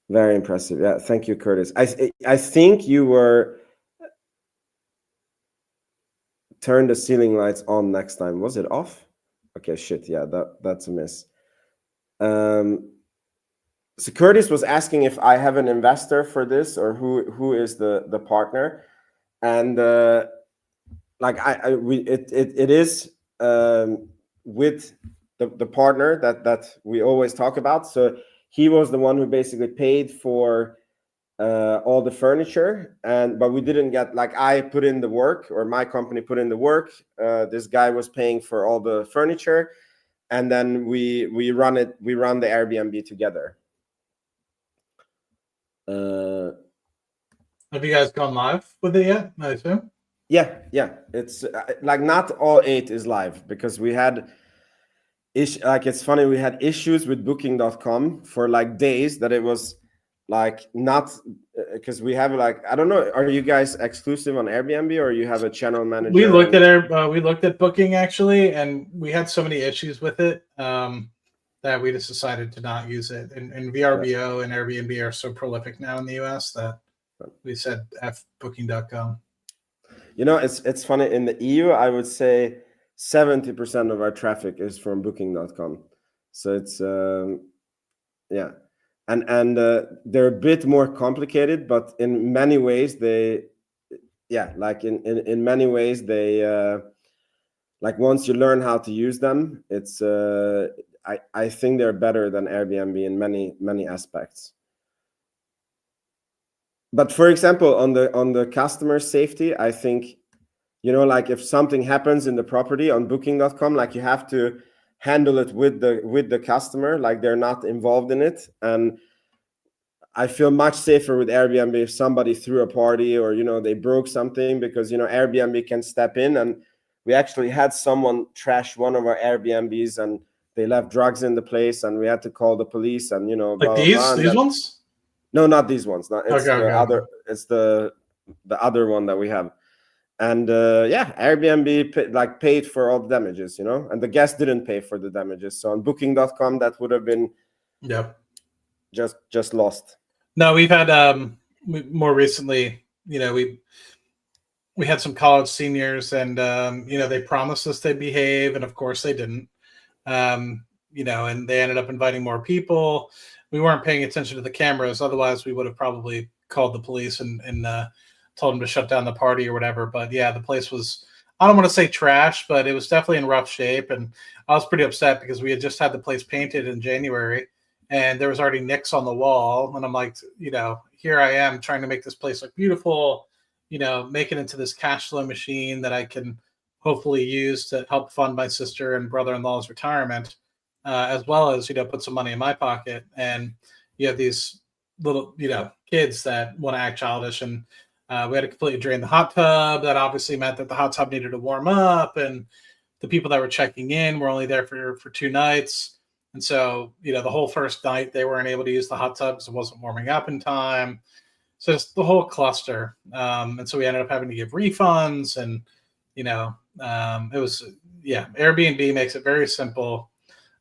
[SPEAKER 2] Very impressive. Yeah, thank you, Curtis. I think you were turn the ceiling lights on next time. Was it off? Okay, shit. Yeah, that's a miss. So Curtis was asking if I have an investor for this or who is the partner, and like it is with the partner that we always talk about. So he was the one who basically paid for all the furniture, but we didn't get, like, I put in the work, or my company put in the work. This guy was paying for all the furniture, and then we run the Airbnb together.
[SPEAKER 1] Have you guys gone live with it yet? I assume.
[SPEAKER 2] Yeah. It's like not all 8 is live because we had it's funny, we had issues with booking.com for like days that it was like not because we have like, I don't know, are you guys exclusive on Airbnb or you have a channel manager?
[SPEAKER 1] We looked at Booking actually, and we had so many issues with it that we just decided to not use it. And VRBO and Airbnb are so prolific now in the US that we said F booking.com.
[SPEAKER 2] It's funny, in the EU, I would say 70% of our traffic is from booking.com. So it's, yeah. And they're a bit more complicated, but in many ways, like once you learn how to use them, it's, I think they're better than Airbnb in many aspects. But for example, on the customer safety, I think, like if something happens in the property on booking.com, like you have to handle it with the customer, like they're not involved in it. And I feel much safer with Airbnb if somebody threw a party or, they broke something, because, Airbnb can step in. And we actually had someone trash one of our Airbnbs and they left drugs in the place and we had to call the police and,
[SPEAKER 1] like
[SPEAKER 2] blah,
[SPEAKER 1] these
[SPEAKER 2] blah,
[SPEAKER 1] these ones?
[SPEAKER 2] No, not these ones. No, it's
[SPEAKER 1] okay.
[SPEAKER 2] It's the other one that we have. And Airbnb paid for all the damages, and the guest didn't pay for the damages. So on booking.com, that would have been just lost.
[SPEAKER 1] No, we've had more recently, we had some college seniors and they promised us they'd behave, and of course they didn't. And they ended up inviting more people. We weren't paying attention to the cameras, otherwise we would have probably called the police and told them to shut down the party or whatever. But yeah, the place was, I don't want to say trash, but it was definitely in rough shape. And I was pretty upset because we had just had the place painted in January and there was already nicks on the wall. And I'm like, here I am trying to make this place look beautiful, make it into this cash flow machine that I can hopefully use to help fund my sister and brother-in-law's retirement, as well as, put some money in my pocket. And you have these little, kids that want to act childish. And we had to completely drain the hot tub. That obviously meant that the hot tub needed to warm up. And the people that were checking in were only there for 2 nights. And so, the whole first night they weren't able to use the hot tub because it wasn't warming up in time. So it's the whole cluster. And so we ended up having to give refunds, and, it was, Airbnb makes it very simple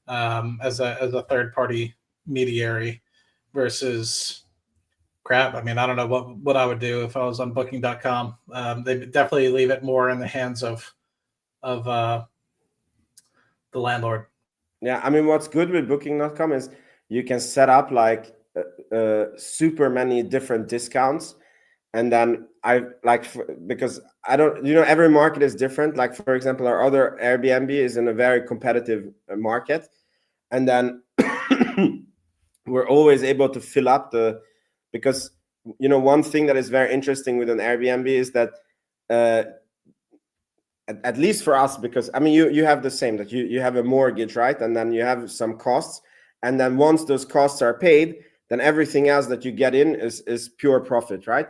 [SPEAKER 1] as a third party mediary versus crap. I mean, I don't know what I would do if I was on booking.com. They definitely leave it more in the hands of the landlord.
[SPEAKER 2] Yeah, I mean, what's good with booking.com is you can set up like super many different discounts, and then because I don't, every market is different. Like, for example, our other Airbnb is in a very competitive market, and then we're always able to fill up because one thing that is very interesting with an Airbnb is that at least for us, because I mean, you have the same, that you have a mortgage, right? And then you have some costs. And then once those costs are paid, then everything else that you get in is pure profit, right?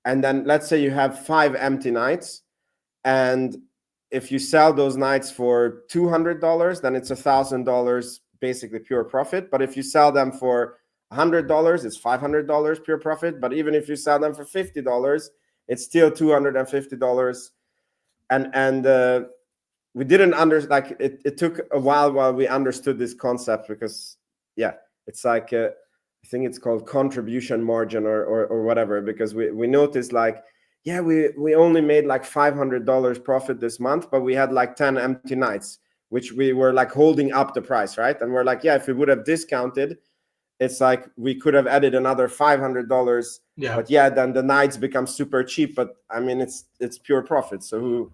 [SPEAKER 2] And then let's say you have 5 empty nights. And if you sell those nights for $200, then it's $1,000 basically pure profit. But if you sell them for $100, it's $500 pure profit. But even if you sell them for $50, it's still $250. And we didn't understand, it took a while we understood this concept, because it's like I think it's called contribution margin or whatever, because we noticed we only made like $500 profit this month, but we had like 10 empty nights, which we were like holding up the price, right? And we're like, if we would have discounted, it's like we could have added another $500.
[SPEAKER 1] Yeah.
[SPEAKER 2] But then the nights become super cheap. But I mean, it's pure profit. So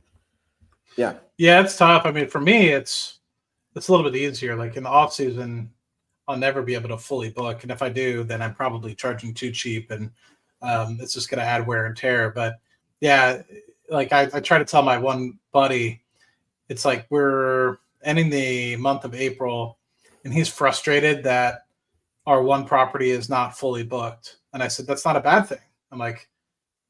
[SPEAKER 2] it's
[SPEAKER 1] tough. I mean, for me, it's a little bit easier. Like in the off season, I'll never be able to fully book, and if I do, then I'm probably charging too cheap, and it's just going to add wear and tear. But like I try to tell my one buddy, it's like we're ending the month of April, and he's frustrated that our one property is not fully booked. And I said, that's not a bad thing. I'm like,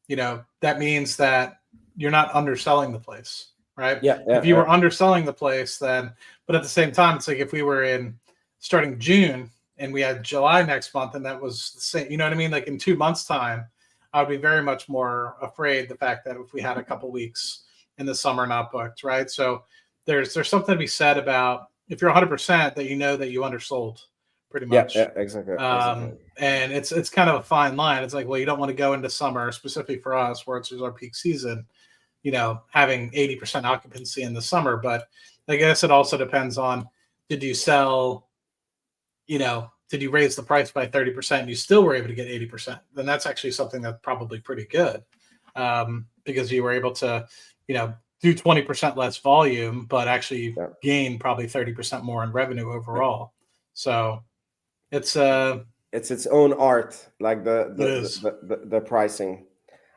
[SPEAKER 1] that means that you're not underselling the place, right? If you were underselling the place, then, but at the same time, it's like if we were starting June and we had July next month, and that was the same, you know what I mean? Like in 2 months' time, I would be very much more afraid the fact that if we had a couple weeks in the summer not booked, right? So there's something to be said about if you're 100% that that you undersold pretty much.
[SPEAKER 2] Yeah, exactly.
[SPEAKER 1] And it's kind of a fine line. It's like, well, you don't want to go into summer, specifically for us, where it's our peak season, having 80% occupancy in the summer. But I guess it also depends on, did you sell, did you raise the price by 30% and you still were able to get 80%? Then that's actually something that's probably pretty good, because you were able to, do 20% less volume, but actually gain probably 30% more in revenue overall. So it's
[SPEAKER 2] its own art, like the pricing.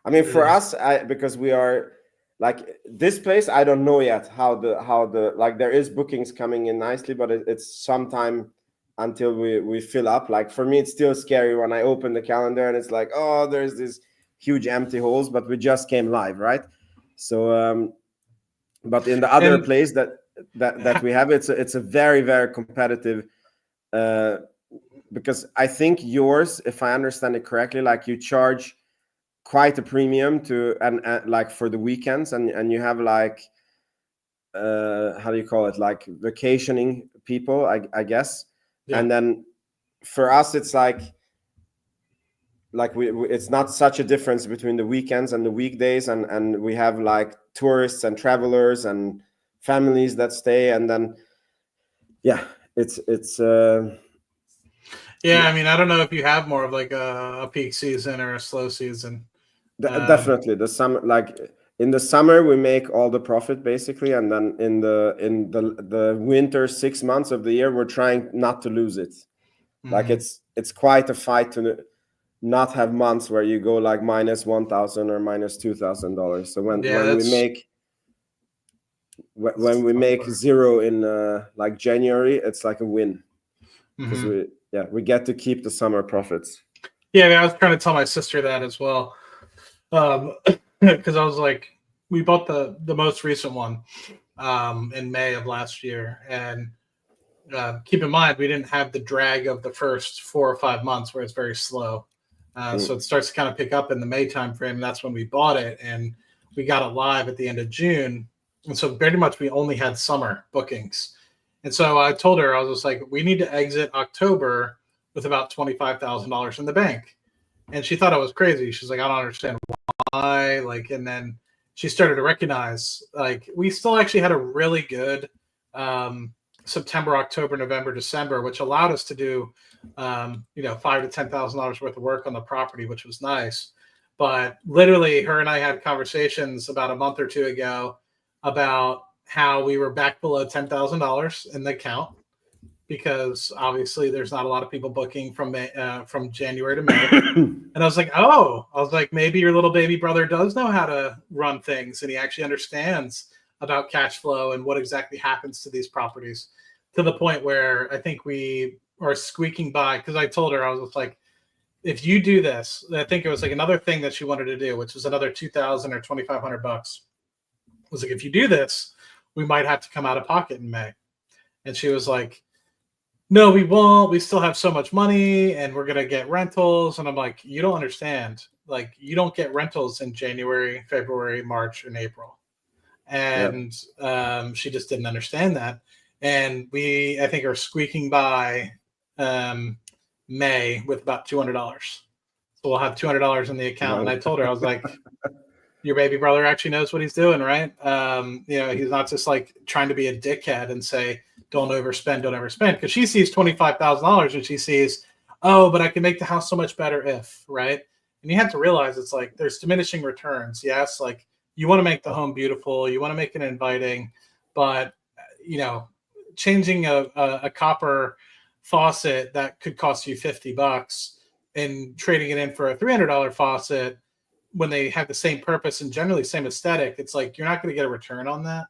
[SPEAKER 2] I mean, for us, because we are like this place, I don't know yet how the like there is bookings coming in nicely, but it's sometime until we fill up. Like for me, it's still scary when I open the calendar and it's like, oh, there's this huge empty holes, but we just came live, right? So but in the other place that we have, it's a very, very competitive, because I think yours, if I understand it correctly, like you charge quite a premium to and like for the weekends, and you have like how do you call it, like vacationing people, I guess. And then for us, it's like we it's not such a difference between the weekends and the weekdays, and we have like tourists and travelers and families that stay, and then it's
[SPEAKER 1] I mean, I don't know if you have more of like a peak season or a slow season.
[SPEAKER 2] Definitely the summer, like in the summer we make all the profit basically, and then in the winter 6 months of the year we're trying not to lose it. Like it's quite a fight to not have months where you go like minus $1,000 or minus $2,000. So when we make zero in like January, it's like a win, because we get to keep the summer profits.
[SPEAKER 1] Yeah, I was trying to tell my sister that as well, because I was like, we bought the most recent one in May of last year, and keep in mind we didn't have the drag of the first 4 or 5 months where it's very slow. So it starts to kind of pick up in the May timeframe. That's when we bought it, and we got it live at the end of June. And so pretty much we only had summer bookings. And so I told her, I was just like, we need to exit October with about $25,000 in the bank. And she thought I was crazy. She's like, I don't understand why. Like, and then she started to recognize, like, we still actually had a really good September, October, November, December, which allowed us to do, $5,000 to $10,000 worth of work on the property, which was nice. But literally, her and I had conversations about a month or two ago about how we were back below $10,000 in the account, because obviously there's not a lot of people booking from January to May. And I was like, maybe your little baby brother does know how to run things, and he actually understands about cash flow and what exactly happens to these properties, to the point where I think we are squeaking by. Because I told her, I was like, if you do this, I think it was like another thing that she wanted to do, which was another $2,000 or $2,500. Was like, if you do this, we might have to come out of pocket in May. And she was like, no, we won't. We still have so much money, and we're going to get rentals. And I'm like, you don't understand. Like, you don't get rentals in January, February, March, and April. And she just didn't understand that. And we, I think, are squeaking by May with about $200. So we'll have $200 in the account. And I told her, I was like, your baby brother actually knows what he's doing, right? He's not just like trying to be a dickhead and say, don't overspend. Because she sees $25,000 and she sees, oh, but I can make the house so much better if, right? And you have to realize it's like there's diminishing returns. Yes, like you want to make the home beautiful, you want to make it inviting, but changing a copper faucet that could cost you $50 and trading it in for a $300 faucet, when they have the same purpose and generally same aesthetic, it's like you're not going to get a return on that.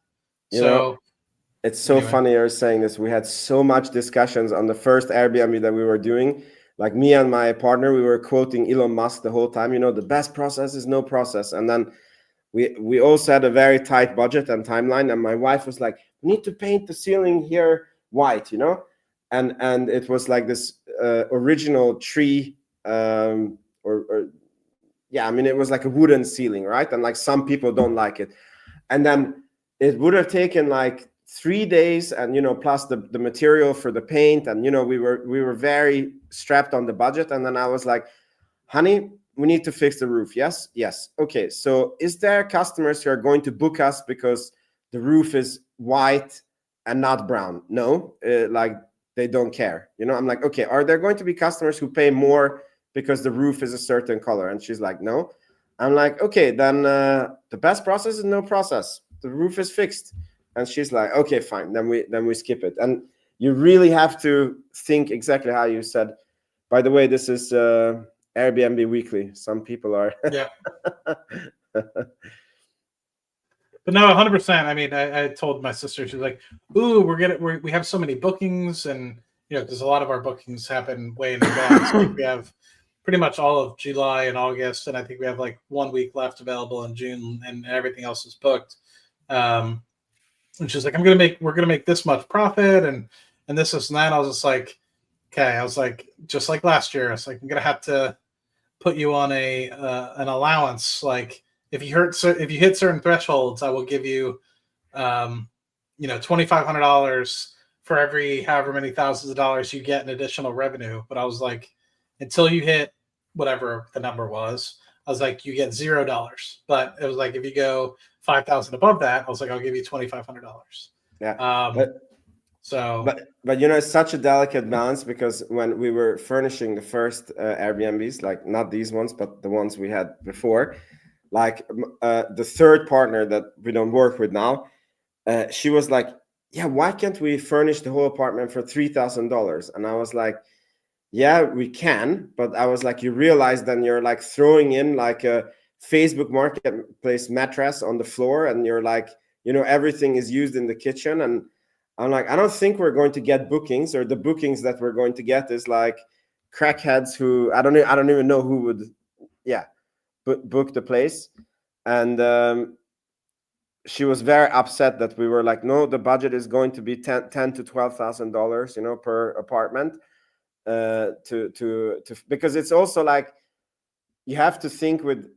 [SPEAKER 2] It's so funny you're saying this. We had so much discussions on the first Airbnb that we were doing. Like, me and my partner, we were quoting Elon Musk the whole time. The best process is no process. And then we also had a very tight budget and timeline. And my wife was like, we need to paint the ceiling here white, and it was like this original tree it was like a wooden ceiling, right? And like some people don't like it. And then it would have taken like 3 days, and plus the material for the paint, and we were very strapped on the budget. And then I was like, honey, we need to fix the roof. Yes. Okay, so is there customers who are going to book us because the roof is white and not brown? No, like they don't care. I'm like, okay, are there going to be customers who pay more because the roof is a certain color? And she's like, no. I'm like, okay, then the best process is no process. The roof is fixed. And she's like, okay, fine. Then we skip it. And you really have to think exactly how you said. By the way, this is Airbnb Weekly. Some people are.
[SPEAKER 1] Yeah. But no, 100%. I mean, I told my sister, she's like, ooh, we have so many bookings, and because a lot of our bookings happen way in advance. Like, we have pretty much all of July and August, and I think we have like 1 week left available in June, and everything else is booked. And she's like, we're gonna make this much profit, and this and that. I was just like, okay. I was like, just like last year, I was like, I'm gonna have to put you on an allowance. Like, if you hit certain thresholds, I will give you, $2,500 for every however many thousands of dollars you get in additional revenue. But I was like, until you hit whatever the number was, I was like, you get $0. But it was like, if you go 5,000 above that, I was like, I'll give you $2,500.
[SPEAKER 2] Yeah. But it's such a delicate balance, because when we were furnishing the first Airbnbs, like not these ones, but the ones we had before, like the third partner that we don't work with now, she was like, yeah, why can't we furnish the whole apartment for $3,000? And I was like, yeah, we can, but I was like, you realize then you're like throwing in like a Facebook Marketplace mattress on the floor, and you're like, everything is used in the kitchen, and I'm like, I don't think we're going to get bookings, or the bookings that we're going to get is like crackheads who I don't even know who would, book the place. And she was very upset that we were like, no, the budget is going to be $10 to $12,000, per apartment. To because it's also like you have to think with,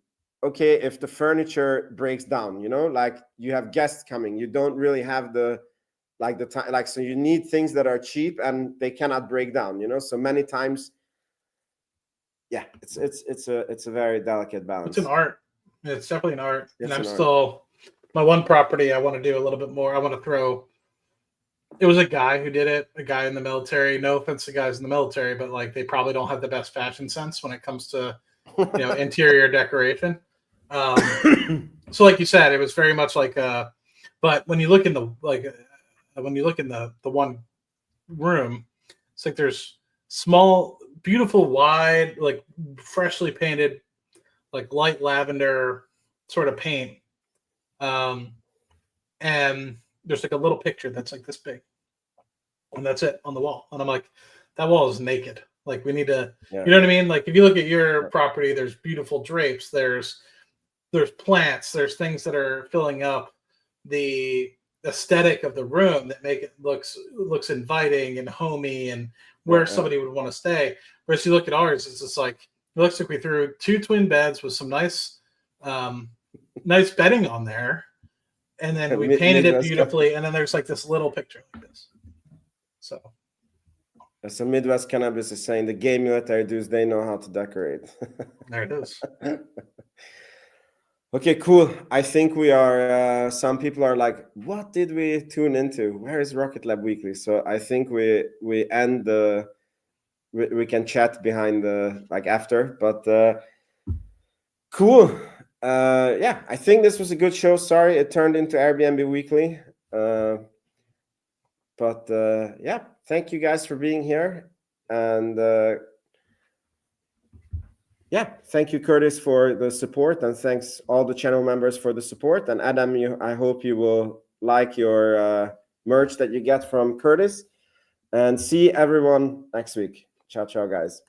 [SPEAKER 2] okay, if the breaks down, like you have guests coming, you don't really have the time, like, so you need things that are cheap and they cannot break down, so many times. Yeah, it's a very delicate balance.
[SPEAKER 1] It's an art. It's definitely an art.
[SPEAKER 2] It's
[SPEAKER 1] And I'm
[SPEAKER 2] an art.
[SPEAKER 1] still, my one property I want to do a little bit more. I want to throw, it was a guy who did it, a guy in the military. No offense to guys in the military, but like they probably don't have the best fashion sense when it comes to, interior decoration. So like you said, it was very much like but when you look in the the one room, it's like there's small, beautiful, wide, like freshly painted, like light lavender sort of paint. And there's like a little picture that's like this big, and that's it on the wall. And I'm like, that wall is naked. Like we need to,
[SPEAKER 2] Yeah.
[SPEAKER 1] you know what I mean? Like if you look at your property, there's beautiful drapes, there's plants, there's things that are filling up the aesthetic of the room that make it looks inviting and homey and where somebody would want to stay. Whereas you look at ours, it's just like, it looks like we threw 2 twin beds with some nice bedding on there, and then we painted it beautifully, and then there's like this little picture like this. So
[SPEAKER 2] Midwest Cannabis is saying the gay military dudes, they know how to decorate.
[SPEAKER 1] there it is.
[SPEAKER 2] Okay, cool. I think we are, some people are like, what did we tune into? Where is Rocket Lab Weekly? So I think we end we can chat behind after, but cool. Yeah, I think this was a good show. Sorry, it turned into Airbnb Weekly. But yeah, thank you guys for being here. And yeah, thank you, Curtis, for the support, and thanks all the channel members for the support. And Adam, I hope you will like your merch that you get from Curtis. And see everyone next week. Ciao, ciao, guys.